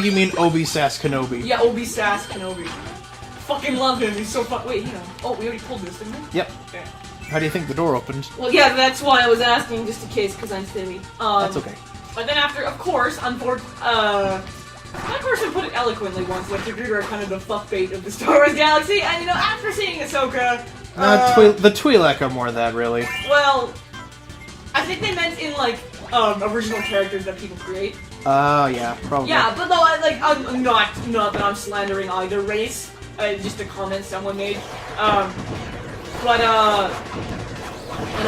you mean Obi Sass Kenobi. Yeah, Obi Sass Kenobi. Fucking love him. He's so fun. Wait, hang on. Oh, we already pulled this, didn't we? Yep. Okay. How do you think the door opened? Well, yeah, that's why I was asking, just in case, because I'm silly. That's okay. But then after, of course, one person put it eloquently once, that the Grooter are kind of the fuckbait of the Star Wars galaxy, and, you know, after seeing Ahsoka... the Twi'lek are more that, really. Well, I think they meant in, like, original characters that people create. Yeah, probably. Yeah, but no, I'm not that I'm slandering either race, just a comment someone made. And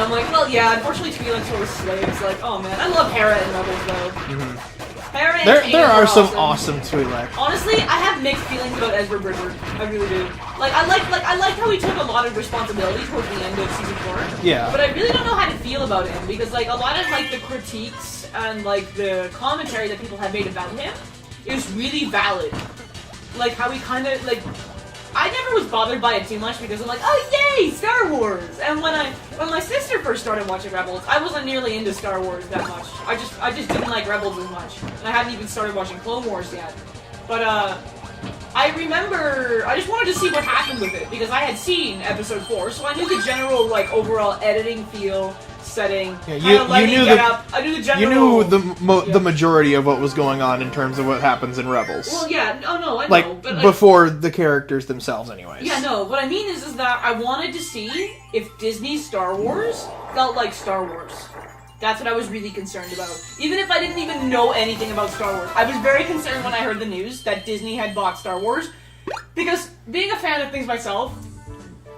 I'm like, well, yeah, unfortunately Twi'leks were slaves. Like, oh man, I love Hera and Rebels though. Hera and Kanan There are were some awesome Twi'lek. Honestly, I have mixed feelings about Ezra Bridger. I really do. Like, I like how he took a lot of responsibility towards the end of season 4. Yeah. But I really don't know how to feel about him because, like, a lot of like the critiques and like the commentary that people have made about him is really valid. Like how he kind of like. I never was bothered by it too much because I'm like, oh yay, Star Wars! And when my sister first started watching Rebels, I wasn't nearly into Star Wars that much. I just didn't like Rebels as much. And I hadn't even started watching Clone Wars yet. But I remember I just wanted to see what happened with it because I had seen episode 4, so I knew the general like overall editing feel, setting. Yeah, I knew the general. You knew the majority of what was going on in terms of what happens in Rebels. Well, yeah, I know, like, but before the characters themselves, anyways. Yeah, no. What I mean is that I wanted to see if Disney's Star Wars felt like Star Wars. That's what I was really concerned about. Even if I didn't even know anything about Star Wars, I was very concerned when I heard the news that Disney had bought Star Wars, because being a fan of things myself,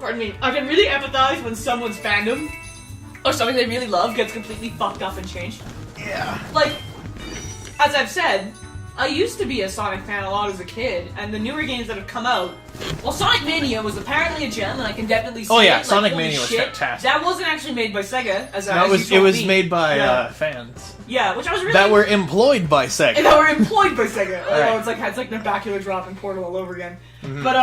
pardon me, I can really empathize when someone's fandom or something they really love gets completely fucked up and changed. Yeah. Like, as I've said, I used to be a Sonic fan a lot as a kid, and the newer games that have come out, well, Sonic Mania was apparently a gem, and I can definitely see yeah, it. Like, Sonic holy Mania was shit. fantastic. That wasn't actually made by Sega, it was made by fans. Yeah, which I was really... That were employed by Sega. And that were employed by Sega. Right. Oh, it's like Nabacular Drop and Portal all over again. But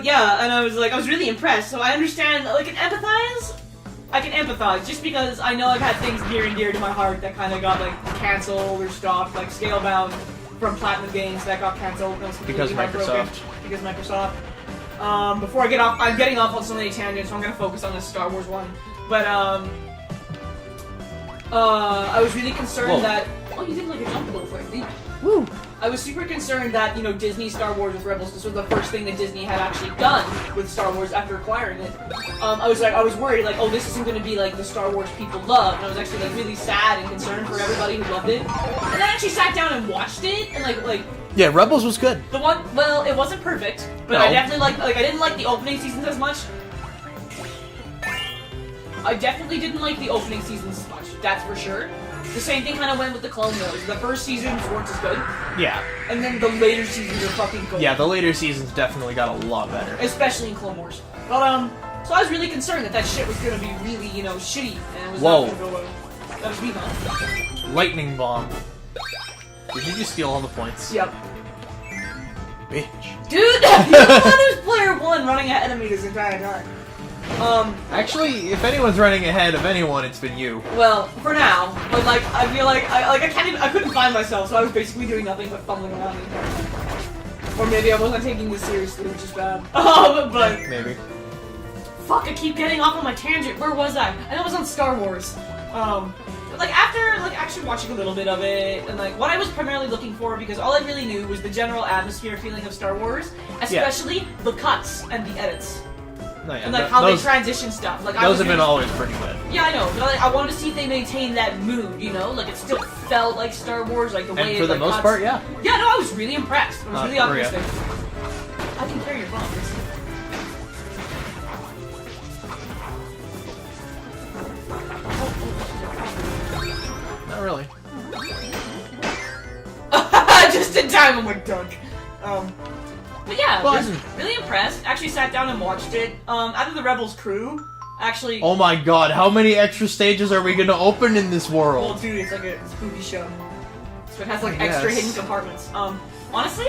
yeah, and I was really impressed, so I understand, like, I can empathize, just because I know I've had things near and dear to my heart that kind of got, like, cancelled or stopped, like Scalebound from Platinum Games, that got cancelled. Because Microsoft. Because Microsoft. Before I get off, I'm getting off on so many tangents, so I'm going to focus on this Star Wars one. But, I was really concerned that... Oh, you did like a jump a little quick, didn't you? Woo! I was super concerned that, you know, Disney Star Wars with Rebels, this was the first thing that Disney had actually done with Star Wars after acquiring it. I was worried, like, oh, this isn't going to be, like, the Star Wars people love, and I was actually, like, really sad and concerned for everybody who loved it. And I actually sat down and watched it, and, like... Yeah, Rebels was good. Well, it wasn't perfect, but No. I definitely, like, I didn't like the opening seasons as much. I definitely didn't like the opening seasons as much, that's for sure. The same thing kind of went with the Clone Wars. The first seasons weren't as good, Yeah. and then the later seasons are fucking good. Yeah, the later seasons definitely got a lot better. Especially in Clone Wars. But, so I was really concerned that shit was gonna be really, you know, shitty, and it was Whoa. not gonna go well. That was me, huh? Lightning bomb. Did you just steal all the points? Yep. Bitch. Dude, you're the one who's player 1 running ahead of me this entire time. Actually, if anyone's running ahead of anyone, it's been you. Well, for now, but like I feel like I couldn't find myself, so I was basically doing nothing but fumbling around the entire time. Or maybe I wasn't taking this seriously, which is bad. But Maybe. fuck, I keep getting off on my tangent. Where was I? I know it was on Star Wars. But like after like actually watching a little bit of it, and like what I was primarily looking for, because all I really knew was the general atmosphere feeling of Star Wars, especially the cuts and the edits. No, yeah, And like how they transition stuff. Like those have been always pretty good. Yeah, I know. But like, I wanted to see if they maintained that mood. You know, like it still felt like Star Wars, like the way. And for it, the like, most cuts. part, yeah. Yeah, no, I was really impressed. I was really Maria. optimistic. I can carry your phone. Not really. Just in time, I'm like dunk. But yeah, Fun. was really impressed. Actually sat down and watched it. Out of the Rebels crew, actually. Oh my god, how many extra stages are we gonna open in this Well, world? dude, it's like a spooky show. So it has like I extra guess. hidden compartments. Honestly,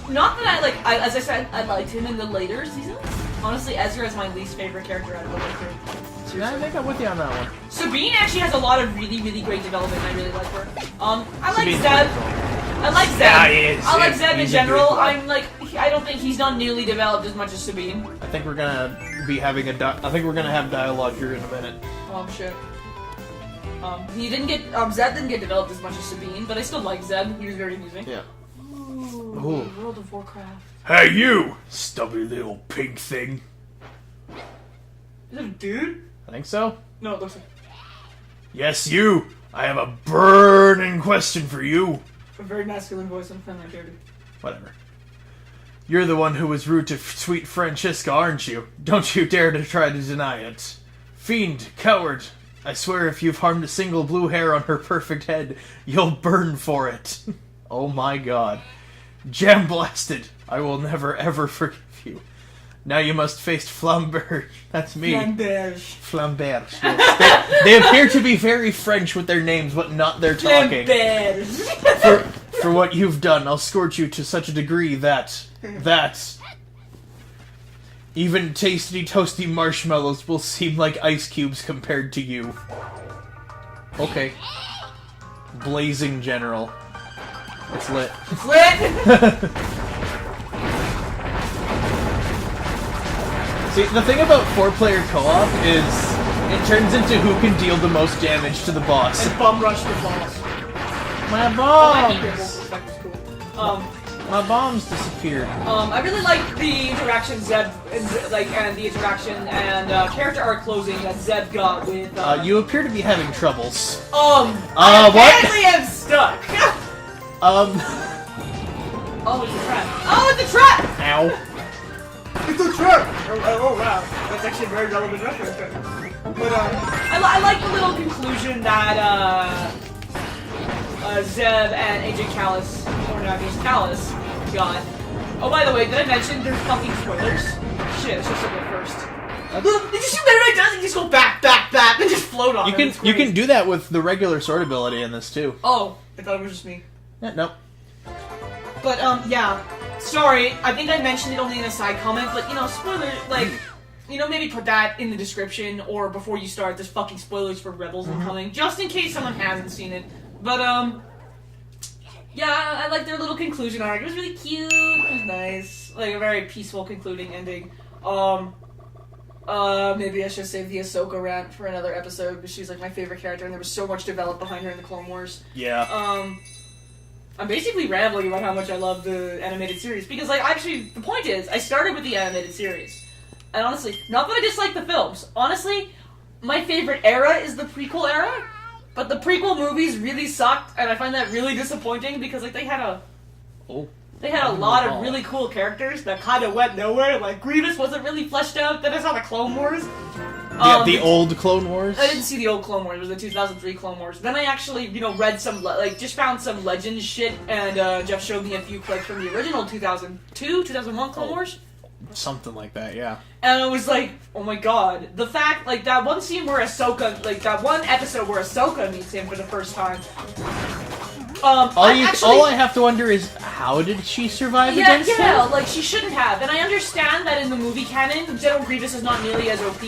not that I like. As I said, I liked him in the later seasons. Honestly, Ezra is my least favorite character out of the whole crew. Yeah, I think I'm with you on that one. Sabine actually has a lot of really, really great development. And I really like her. I like Sabine's Zeb. pretty cool. I like Zeb. Yeah, he is. I like He's- Zeb in he's a good general. guy. I'm like, I don't think he's not nearly developed as much as Sabine. I think we're gonna be having I think we're gonna have dialogue here in a minute. Oh shit. He didn't get Zeb didn't get developed as much as Sabine, but I still like Zeb. He was very amusing. Yeah. Ooh, World of Warcraft. Hey you, stubby little pink thing. Is it a dude? I think so. No, it looks like Yes, you. I have a burning question for you. a very masculine voice and feminine dirty. Whatever. You're the one who was rude to sweet Francesca, aren't you? Don't you dare to try to deny it. Fiend, coward. I swear if you've harmed a single blue hair on her perfect head, you'll burn for it. Oh my god. Jam blasted. I will never ever forgive you. Now you must face Flambert. That's me. Flambert. Flambert. Yes. They appear to be very French with their names, but not their talking. Flambert. For what you've done, I'll scorch you to such a degree that even tasty toasty marshmallows will seem like ice cubes compared to you. Okay. Blazing General. It's lit. It's lit. See, the thing about 4-player co-op is it turns into who can deal the most damage to the boss. And bum rush the boss. My I think bombs! it's cool. My bombs disappeared. I really like the interaction Zeb and the interaction and character arc closing that Zeb got with. You appear to be having troubles. I apparently am stuck. Um. Oh, it's a trap. Oh, it's a trap. Ow. It's a trap. Oh wow, that's actually a very relevant reference. But I like the little conclusion that Zeb and AJ Callis, or not AJ Callis, got. Oh, by the way, did I mention there's fucking spoilers? Shit, I should have said that first. Did you see what everybody does? You just go back, and just float on. You can do that with the regular sword ability in this too. Oh, I thought it was just me. Yeah, nope. But yeah. Sorry, I think I mentioned it only in a side comment, but you know, spoiler, like, you know, maybe put that in the description or before you start. There's fucking spoilers for Rebels incoming, just in case someone hasn't seen it. But yeah, I like their little conclusion arc. It was really cute. It was nice, like a very peaceful concluding ending. Maybe I should save the Ahsoka rant for another episode because she's like my favorite character, and there was so much developed behind her in the Clone Wars. Yeah. I'm basically rambling about how much I love the animated series because, like, actually, the point is, I started with the animated series, and honestly, not that I dislike the films. Honestly, my favorite era is the prequel era, but the prequel movies really sucked, and I find that really disappointing because, like, they had a lot of really cool characters that kind of went nowhere. Like Grievous wasn't really fleshed out. Then I saw the Clone Wars. The old Clone Wars? I didn't see the old Clone Wars. It was the 2003 Clone Wars. Then I actually, read some, just found some Legends shit, and Jeff showed me a few clips from the original 2002, 2001 Clone Wars. Something like that, yeah. And I was like, oh my god. The fact, that one scene where Ahsoka, that one episode where Ahsoka meets him for the first time. All I have to wonder is, how did she survive against yeah, him? like, she shouldn't have. And I understand that in the movie canon, General Grievous is not nearly as OP.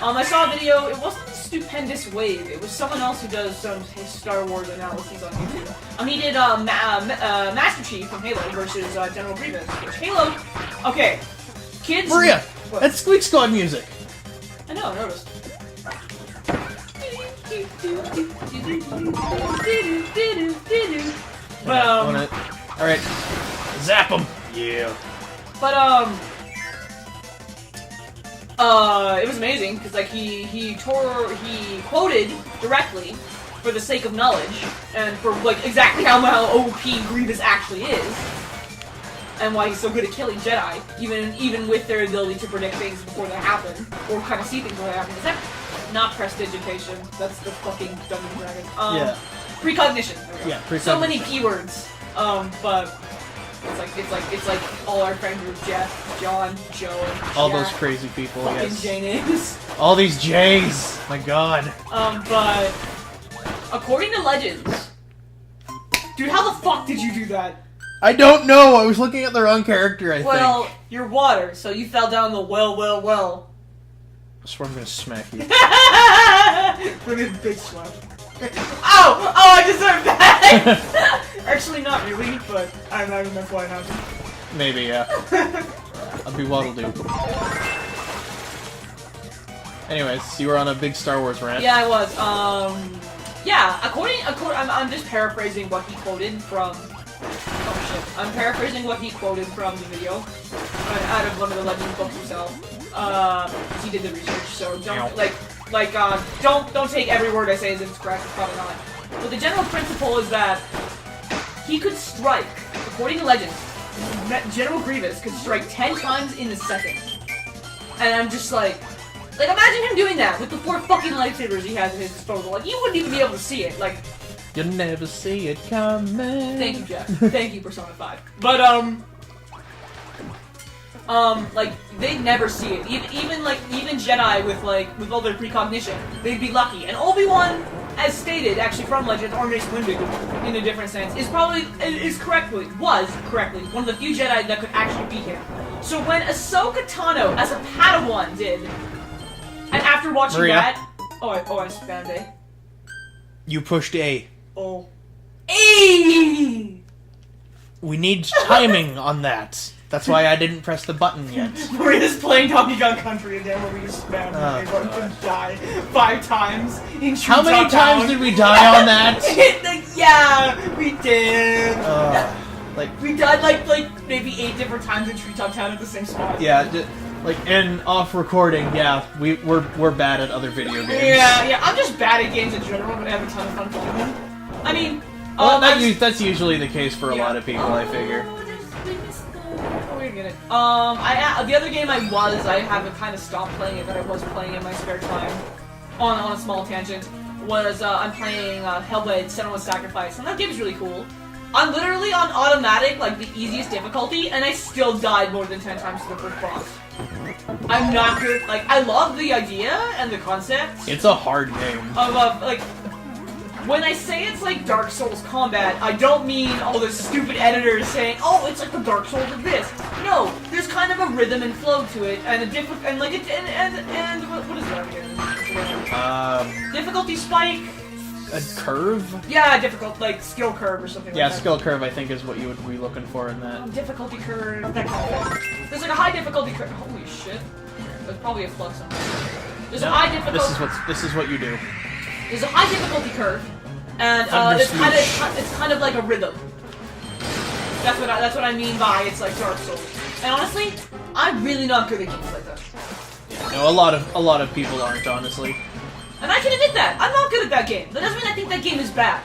I saw a video, it wasn't Stupendous Wave, it was someone else who does some Star Wars analyses on YouTube. He did Master Chief from Halo versus General Grievous, which Halo... Okay, kids... Maria! What? That's Squeak Squad music! I know, I noticed. But, Alright. Zap him! Yeah. But, it was amazing, because, like, he quoted directly for the sake of knowledge, and for, like, exactly how OP Grievous actually is, and why he's so good at killing Jedi, even with their ability to predict things before they happen, or kind of see things before they happen. Is that not prestidigitation? That's the fucking Dungeons & Dragons. Yeah. Precognition. Yeah, precognition. So many keywords. But it's like all our friend group, Jeff, John, Joe, all Jack, those crazy people, fucking yes. J names. All these J's! My god. But according to legends, dude, how the fuck did you do that? I don't know. I was looking at the wrong character. I think. You're water, so you fell down the well. I swear I'm gonna smack you. With a big slap. Oh, I deserve that! Actually, not really, but I imagine that's why it happened. Maybe, yeah. I'll be what'll do. Anyways, you were on a big Star Wars rant. Yeah, I was. Yeah, I'm just paraphrasing what he quoted from... Oh shit. I'm paraphrasing what he quoted from the video. Out of one of the Legends books himself. He did the research, so don't take every word I say as if it's correct, it's probably not. But the general principle is that he could strike, according to legends, General Grievous could strike 10 times in a second. And I'm just like imagine him doing that with the 4 fucking lightsabers he has at his disposal. Like, you wouldn't even be able to see it. Like, you'll never see it coming. Thank you, Jeff. Thank you, Persona 5. But, like, they'd never see it. Even Jedi with all their precognition, they'd be lucky. And Obi-Wan, as stated, actually from Legends, or Mace Windu, in a different sense, was correctly one of the few Jedi that could actually beat him. So when Ahsoka Tano, as a Padawan, did, and after watching Maria. that, I spammed A. You pushed A. Oh. A! We need timing on that. That's why I didn't press the button yet. Maria's playing Donkey Kong Country again where we just spam and die 5 times in How many times did we die on that? Yeah, we did. We died like maybe 8 different times in Treetop Town at the same spot. Yeah, and off recording, yeah, we're bad at other video games. Yeah, I'm just bad at games in general, but I have a ton of fun playing them. I mean, that's usually the case for a lot of people, I figure. The other game I haven't kind of stopped playing it, but I was playing in my spare time, on a small tangent, was I'm playing Hellblade: Senua's Sacrifice, and that game is really cool. I'm literally on automatic, like the easiest difficulty, and I still died more than 10 times to the first boss. I'm not good. I love the idea and the concept. It's a hard game. When I say it's like Dark Souls combat, I don't mean all the stupid editors saying, "Oh, it's like the Dark Souls of this." No, there's kind of a rhythm and flow to it, and what is that again? Difficulty spike. A curve? Yeah, skill curve or something. Yeah, like that. skill curve I think is what you would be looking for in that. Difficulty curve, that kind of thing. There's like a high difficulty curve. Holy shit! There's probably a flux somewhere. There's a high difficulty. This is what you do. There's a high difficulty curve, and it's kind of like a rhythm. That's what I mean by it's like Dark Souls. And honestly, I'm really not good at games like that. Yeah, no, a lot of people aren't, honestly. And I can admit that I'm not good at that game. That doesn't mean I think that game is bad.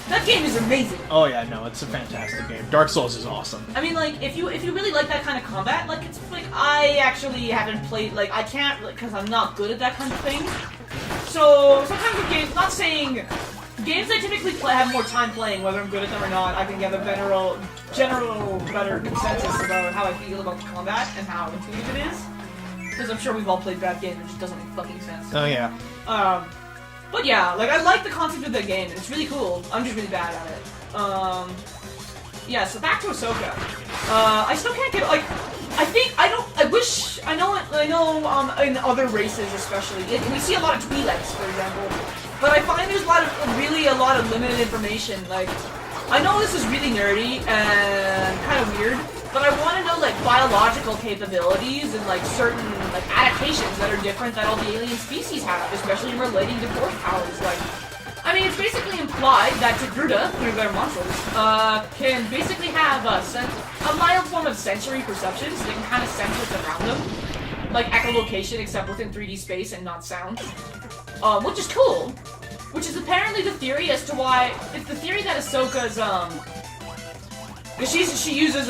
That game is amazing. Oh yeah, no, it's a fantastic game. Dark Souls is awesome. I mean, like, if you really like that kind of combat, like, it's like I actually haven't played, like, I can't, because I'm not good at that kind of thing. So sometimes with games, not saying games I typically have more time playing, whether I'm good at them or not, I can get a general better consensus about how I feel about the combat and how intuitive it is. Because I'm sure we've all played bad games, it just doesn't make fucking sense. Oh yeah. But yeah, like, I like the concept of the game, and it's really cool. I'm just really bad at it. Yeah, so back to Ahsoka. I still can't get, like, I know, in other races especially, we see a lot of Twi'leks, for example, but I find there's a lot of limited information, like, I know this is really nerdy and kind of weird, but I want to know, like, biological capabilities and, like, certain, like, adaptations that are different that all the alien species have, especially relating to force powers, like, I mean, it's basically implied that Togruta, through their muscles, can basically have a mild form of sensory perception, so they can kind of sense what's around them. Like echolocation, except within 3D space and not sound. Which is cool. Which is apparently the theory as to why... It's the theory that Ahsoka's, she uses,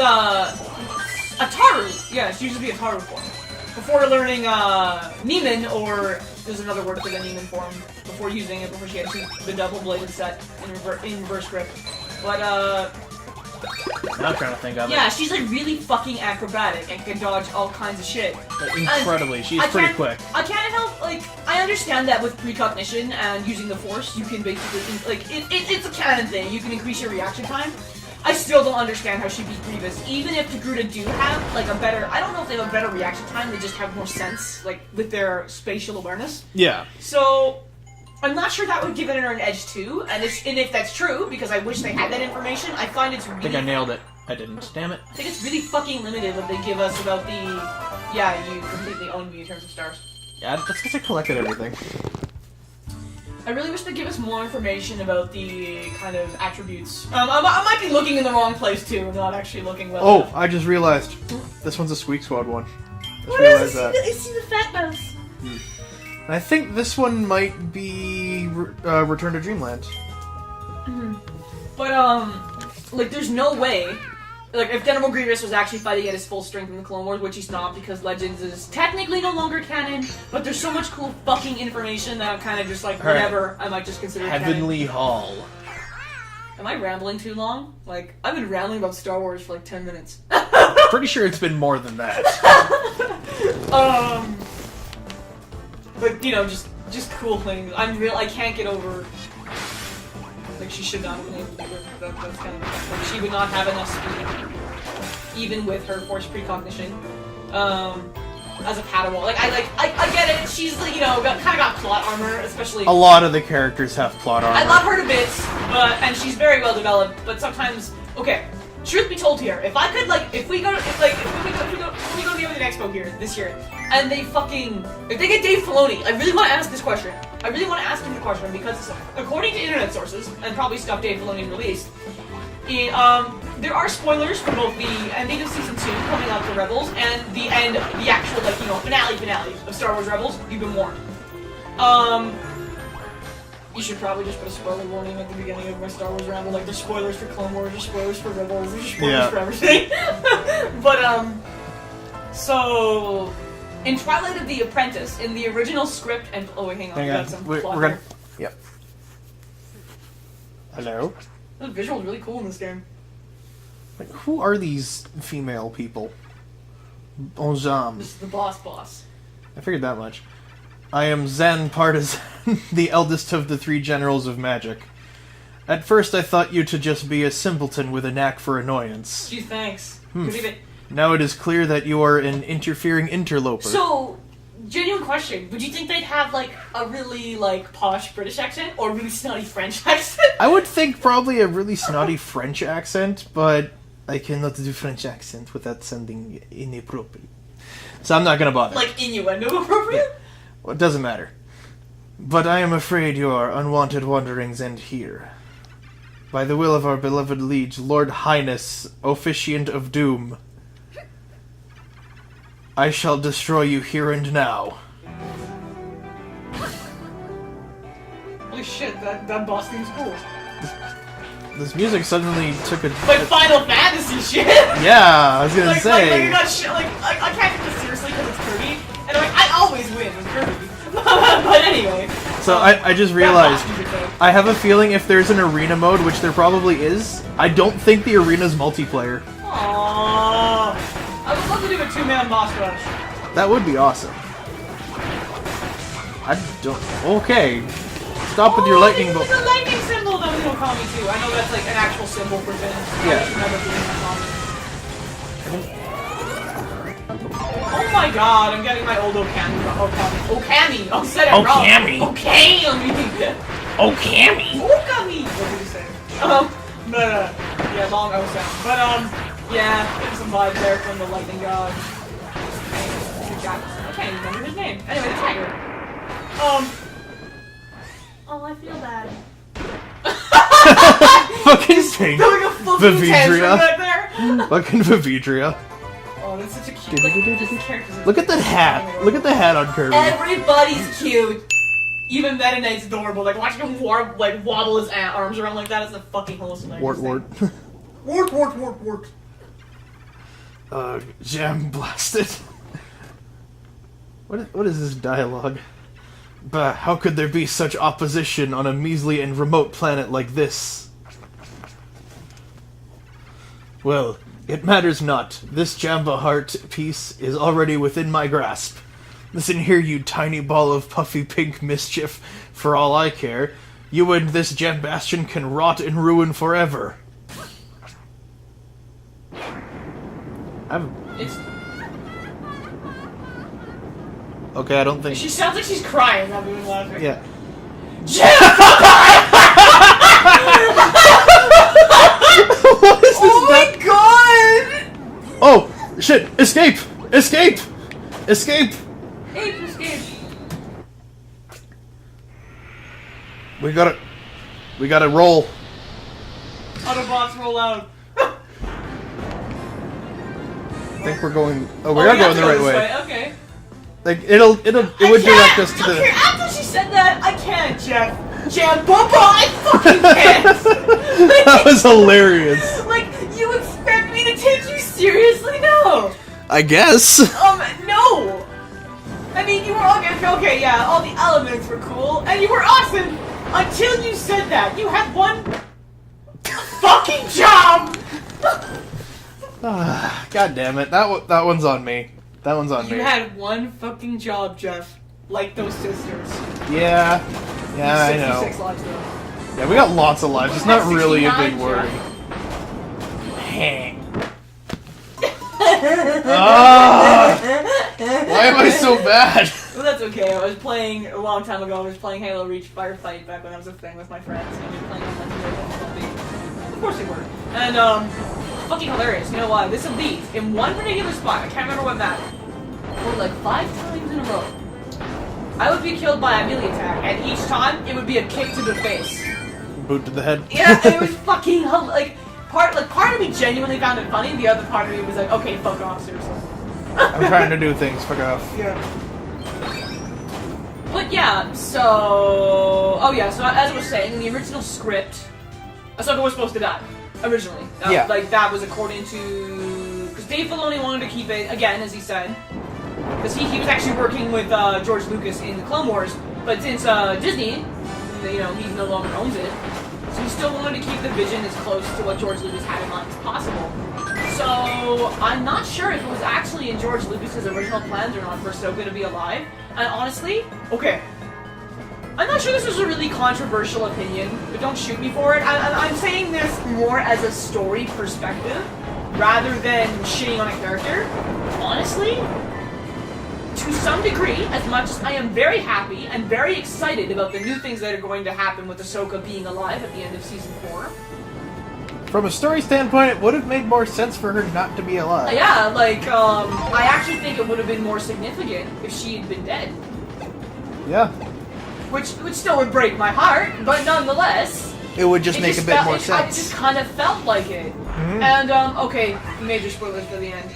Ataru. Yeah, she uses the Ataru form. Before learning, Neiman, or... There's another word for the Neiman form before using it, before she had the double-bladed set in reverse grip. But, Now I'm trying to think of it. yeah, she's, like, really fucking acrobatic and can dodge all kinds of shit. Like, incredibly. She's pretty quick. I can't help, like, I understand that with precognition and using the Force, you can basically, like, it's a canon thing. You can increase your reaction time. I still don't understand how she beat Grievous, even if Togruta do have, like, a better... I don't know if they have a better reaction time, they just have more sense, like, with their spatial awareness. Yeah. So, I'm not sure that would give it an edge, too, and if that's true, because I wish they had that information, I find it's really... I think I nailed it. I didn't. Damn it. I think it's really fucking limited what they give us about the... Yeah, you completely own me in terms of stars. Yeah, that's because I collected everything. I really wish they'd give us more information about the kind of attributes. I might be looking in the wrong place too, and not actually looking well enough. I just realized. This one's a Squeak Squad one. What is it? I see the fat mouse. I think this one might be Return to Dreamland. But, like, there's no way... Like, if General Grievous was actually fighting at his full strength in the Clone Wars, which he's not because Legends is technically no longer canon, but there's so much cool fucking information that I'm kind of just like, whatever, I might just consider it Heavenly canon. Hall. Am I rambling too long? Like, I've been rambling about Star Wars for like 10 minutes. Pretty sure it's been more than that. But, you know, just cool things. I can't get over... Like, she should not have been able to do it. That's kind of... Like, she would not have enough speed, even with her Force precognition, as a Padawan. Like, I get it. She's, like, you know, kind of got plot armor, especially... A lot of the characters have plot armor. I love her to bits, and she's very well developed, but sometimes... Okay, truth be told here, if I could, like, if we go to the Alien Expo here, this year, and they fucking... If they get Dave Filoni, I really want to ask this question. I really want to ask him the question because, according to internet sources, and probably stuff Dave Filoni released, there are spoilers for both the ending of Season 2 coming out for Rebels and the end, the actual, like, you know, finale of Star Wars Rebels. You've been warned. You should probably just put a spoiler warning at the beginning of my Star Wars ramble. Like, there's spoilers for Clone Wars, there's spoilers for Rebels, there's spoilers for everything. But, so... In Twilight of the Apprentice, in the original script, and oh wait, hang on, we got some we're plot gonna. here. Yep. Hello. The visual's really cool in this game. Like, who are these female people? Bonjour. This is the boss. I figured that much. I am Zan Partisan, the eldest of the 3 generals of magic. At first, I thought you to just be a simpleton with a knack for annoyance. Gee, thanks. Believe it. Now it is clear that you are an interfering interloper. So, genuine question. Would you think they'd have, like, a really, like, posh British accent? Or a really snotty French accent? I would think probably a really snotty French accent, but I cannot do French accent without sounding inappropriate. So I'm not gonna bother. Like, innuendo appropriate? Well, it doesn't matter. But I am afraid your unwanted wanderings end here. By the will of our beloved liege, Lord Highness, Officiant of Doom, I shall destroy you here and now. Holy shit, that boss theme's cool. This music suddenly took a... Like Final Fantasy shit! Yeah, I was gonna say. Like, you're not shit, like, I can't take this seriously because it's Kirby, and I'm like, I always win with Kirby. But anyway. So I just realized, I have a feeling if there's an arena mode, which there probably is, I don't think the arena's multiplayer. Aww. I would love to do a 2-man boss rush. That would be awesome. I don't... Okay. Stop with your lightning bolt. It's a lightning symbol that we don't call me too. I know that's like an actual symbol for things. Yeah. Oh my god, I'm getting my old Okami. I said it wrong. Okami. Okami. Okami. Okami. What did you say? Yeah, long O sound. But yeah, getting some vibes there from the lightning god. Okay, remember his name. Anyway, the tiger. Oh, I feel bad. Fucking pink. Doing a fucking tantrum back there. Fucking Vividria. Oh, that's such a cute. Like, this character's Look at that hat. Look at the hat on Kirby. Everybody's cute. Even Meta Knight's adorable. Like watching him wobble his arms around like that is the fucking most hilarious Wart. Wart. Jam blasted. What is this dialogue? Bah, how could there be such opposition on a measly and remote planet like this? Well, it matters not. This Jamba heart piece is already within my grasp. Listen here, you tiny ball of puffy pink mischief. For all I care, you and this Gem Bastion can rot in ruin forever. Okay, I don't think... She sounds like she's crying. I'm even laughing. Yeah. What is this? Oh my god! Oh, shit! Escape! Escape! Escape! Escape! We gotta roll. Autobots roll out. I think we're going... Oh, we are going the right way. Okay. Like, it would direct us to the... After she said that, I can't, Jeff. Bumba, I fucking can't! That was hilarious. Like, you expect me to take you seriously? No! I guess. No! I mean, you were okay, yeah, all the elements were cool, and you were awesome until you said that. You had one fucking job! God damn it. That one's on me. That one's on me. You had one fucking job, Jeff. Like those sisters. Yeah. Yeah, I know. 66 lives, though. Yeah, we got lots of lives. It's not really a big worry. Why am I so bad? Well, that's okay. I was playing a long time ago. I was playing Halo Reach Firefight back when I was a thing with my friends, and we were playing on Legendary. Of course they were. And fucking hilarious. You know why? This of these in one particular spot. I can't remember what map. Or like 5 times in a row. I would be killed by a melee attack, and each time it would be a kick to the face. Boot to the head. Yeah, it was fucking part of me genuinely found it funny. The other part of me was like, okay, fuck off, seriously. I'm trying to do things. Fuck off. Yeah. But yeah, so as I was saying, in the original script, Ahsoka was supposed to die originally. That was according to because Dave Filoni wanted to keep it again, as he said. Because he was actually working with George Lucas in the Clone Wars, but since Disney, he no longer owns it, so he still wanted to keep the vision as close to what George Lucas had in mind as possible. So I'm not sure if it was actually in George Lucas's original plans or not for Ahsoka to be alive. And honestly, I'm not sure this is a really controversial opinion, but don't shoot me for it. I'm saying this more as a story perspective, rather than shitting on a character. Honestly, to some degree, as much as I am very happy and very excited about the new things that are going to happen with Ahsoka being alive at the end of Season 4. From a story standpoint, it would have made more sense for her not to be alive. Yeah, I actually think it would have been more significant if she had been dead. Yeah. Which still would break my heart, but nonetheless... It would just make a bit more sense. I just kind of felt like it. Mm-hmm. And, major spoilers for the end.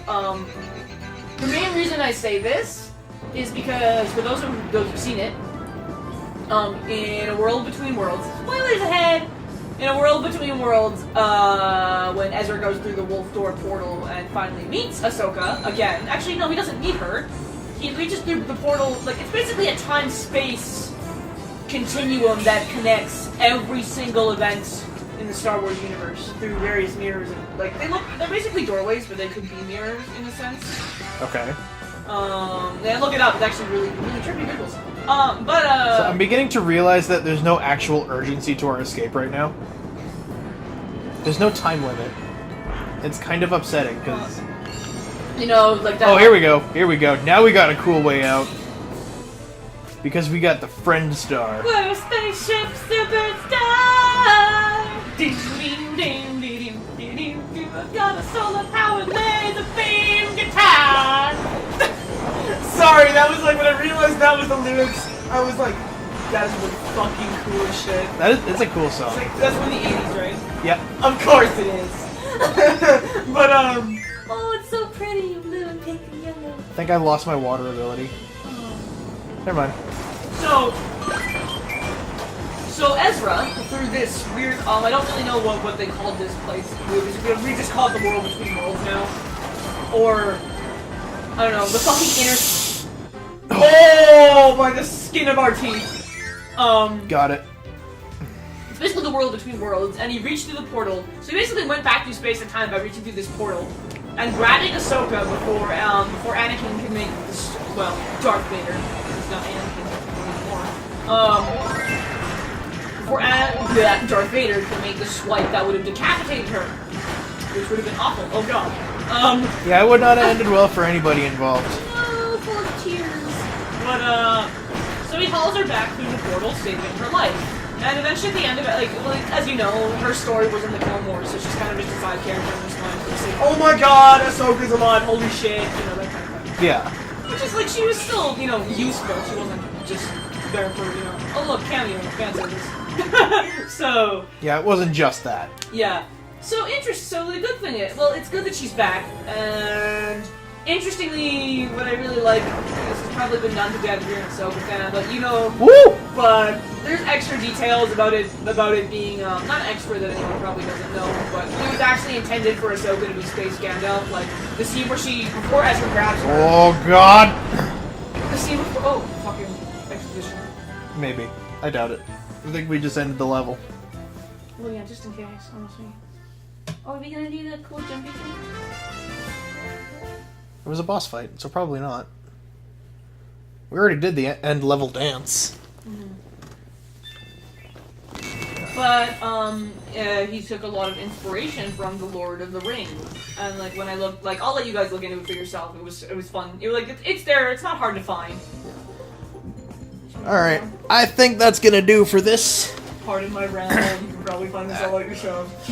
The main reason I say this is because, for those who've seen it, in A World Between Worlds, spoilers ahead! In A World Between Worlds, when Ezra goes through the Wolf Door portal and finally meets Ahsoka again. Actually, no, he doesn't meet her. He reaches through the portal, it's basically a time-space continuum that connects every single event in the Star Wars universe through various mirrors. And, they're basically doorways, but they could be mirrors in a sense. Okay. Yeah, look it up. It's actually really trippy visuals. So I'm beginning to realize that there's no actual urgency to our escape right now. There's no time limit. It's kind of upsetting, because... you know, like that... Oh, here we go. Here we go. Now we got a cool way out. Because we got the Friend Star. We're a spaceship superstar! I've got a solar-powered laser beam guitar! Sorry, that was like when I realized that was the lyrics. I was like, that's the fucking coolest shit. It's a cool song. It's like, that's from the 80s, right? Yep. Of course it is. But Oh, it's so pretty, blue and pink and yellow. I think I lost my water ability. Never mind. So Ezra, through this weird, I don't really know what they called this place. We just call it the world between worlds now. Or, I don't know, the fucking inner... Oh, by the skin of our teeth. Got it. It's basically the world between worlds, and he reached through the portal. So he basically went back through space and time by reaching through this portal. And grabbing Ahsoka before Anakin could make this, well, Darth Vader. It's not Anakin anymore. Before Darth Vader could make the swipe that would have decapitated her. Which would have been awful. Oh god. Yeah, it would not have ended well for anybody involved. No, full of tears. But, so he hauls her back through the portal, saving her life. And eventually at the end of it, like as you know, her story was in the Clone Wars, so she's kind of just a side character in this one. Just like, oh my god, Ahsoka's alive, holy shit, you know, that kind of thing. Yeah. Which is like, she was still, you know, useful. She wasn't just there for, you know, oh look, cameo, fan service. So... Yeah, it wasn't just that. Yeah. So so the good thing is, well, it's good that she's back, and interestingly, what I really like, this has probably been done to death if you're an Ahsoka fan, but you know, Woo! but there's extra details about it being, not extra that anyone probably doesn't know, but it was actually intended for Ahsoka to be Space Gandalf, like, the scene where before Ezra grabs her. Oh god! The scene before, fucking exposition. Maybe. I doubt it. I think we just ended the level. Well, yeah, just in case, honestly. Oh, are we gonna do the cool jumpy thing? It was a boss fight, so probably not. We already did the end level dance. But, he took a lot of inspiration from The Lord of the Rings. And, like, when I looked, like, I'll let you guys look into it for yourself. It was fun. It was like, it's there, it's not hard to find. Alright, I think that's gonna do for this. Pardon my rant, you can probably find this all out yourself.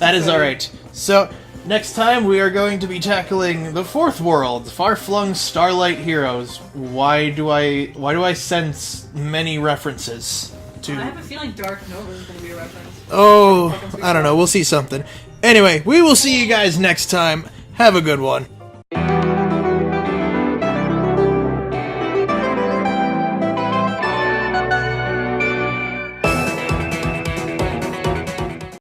That is alright. So, next time we are going to be tackling the fourth world, Far-Flung Starlight Heroes. Why do I sense many references to... I have a feeling Dark Nova is going to be a reference. Oh, I don't know, we'll see something. Anyway, we will see you guys next time. Have a good one.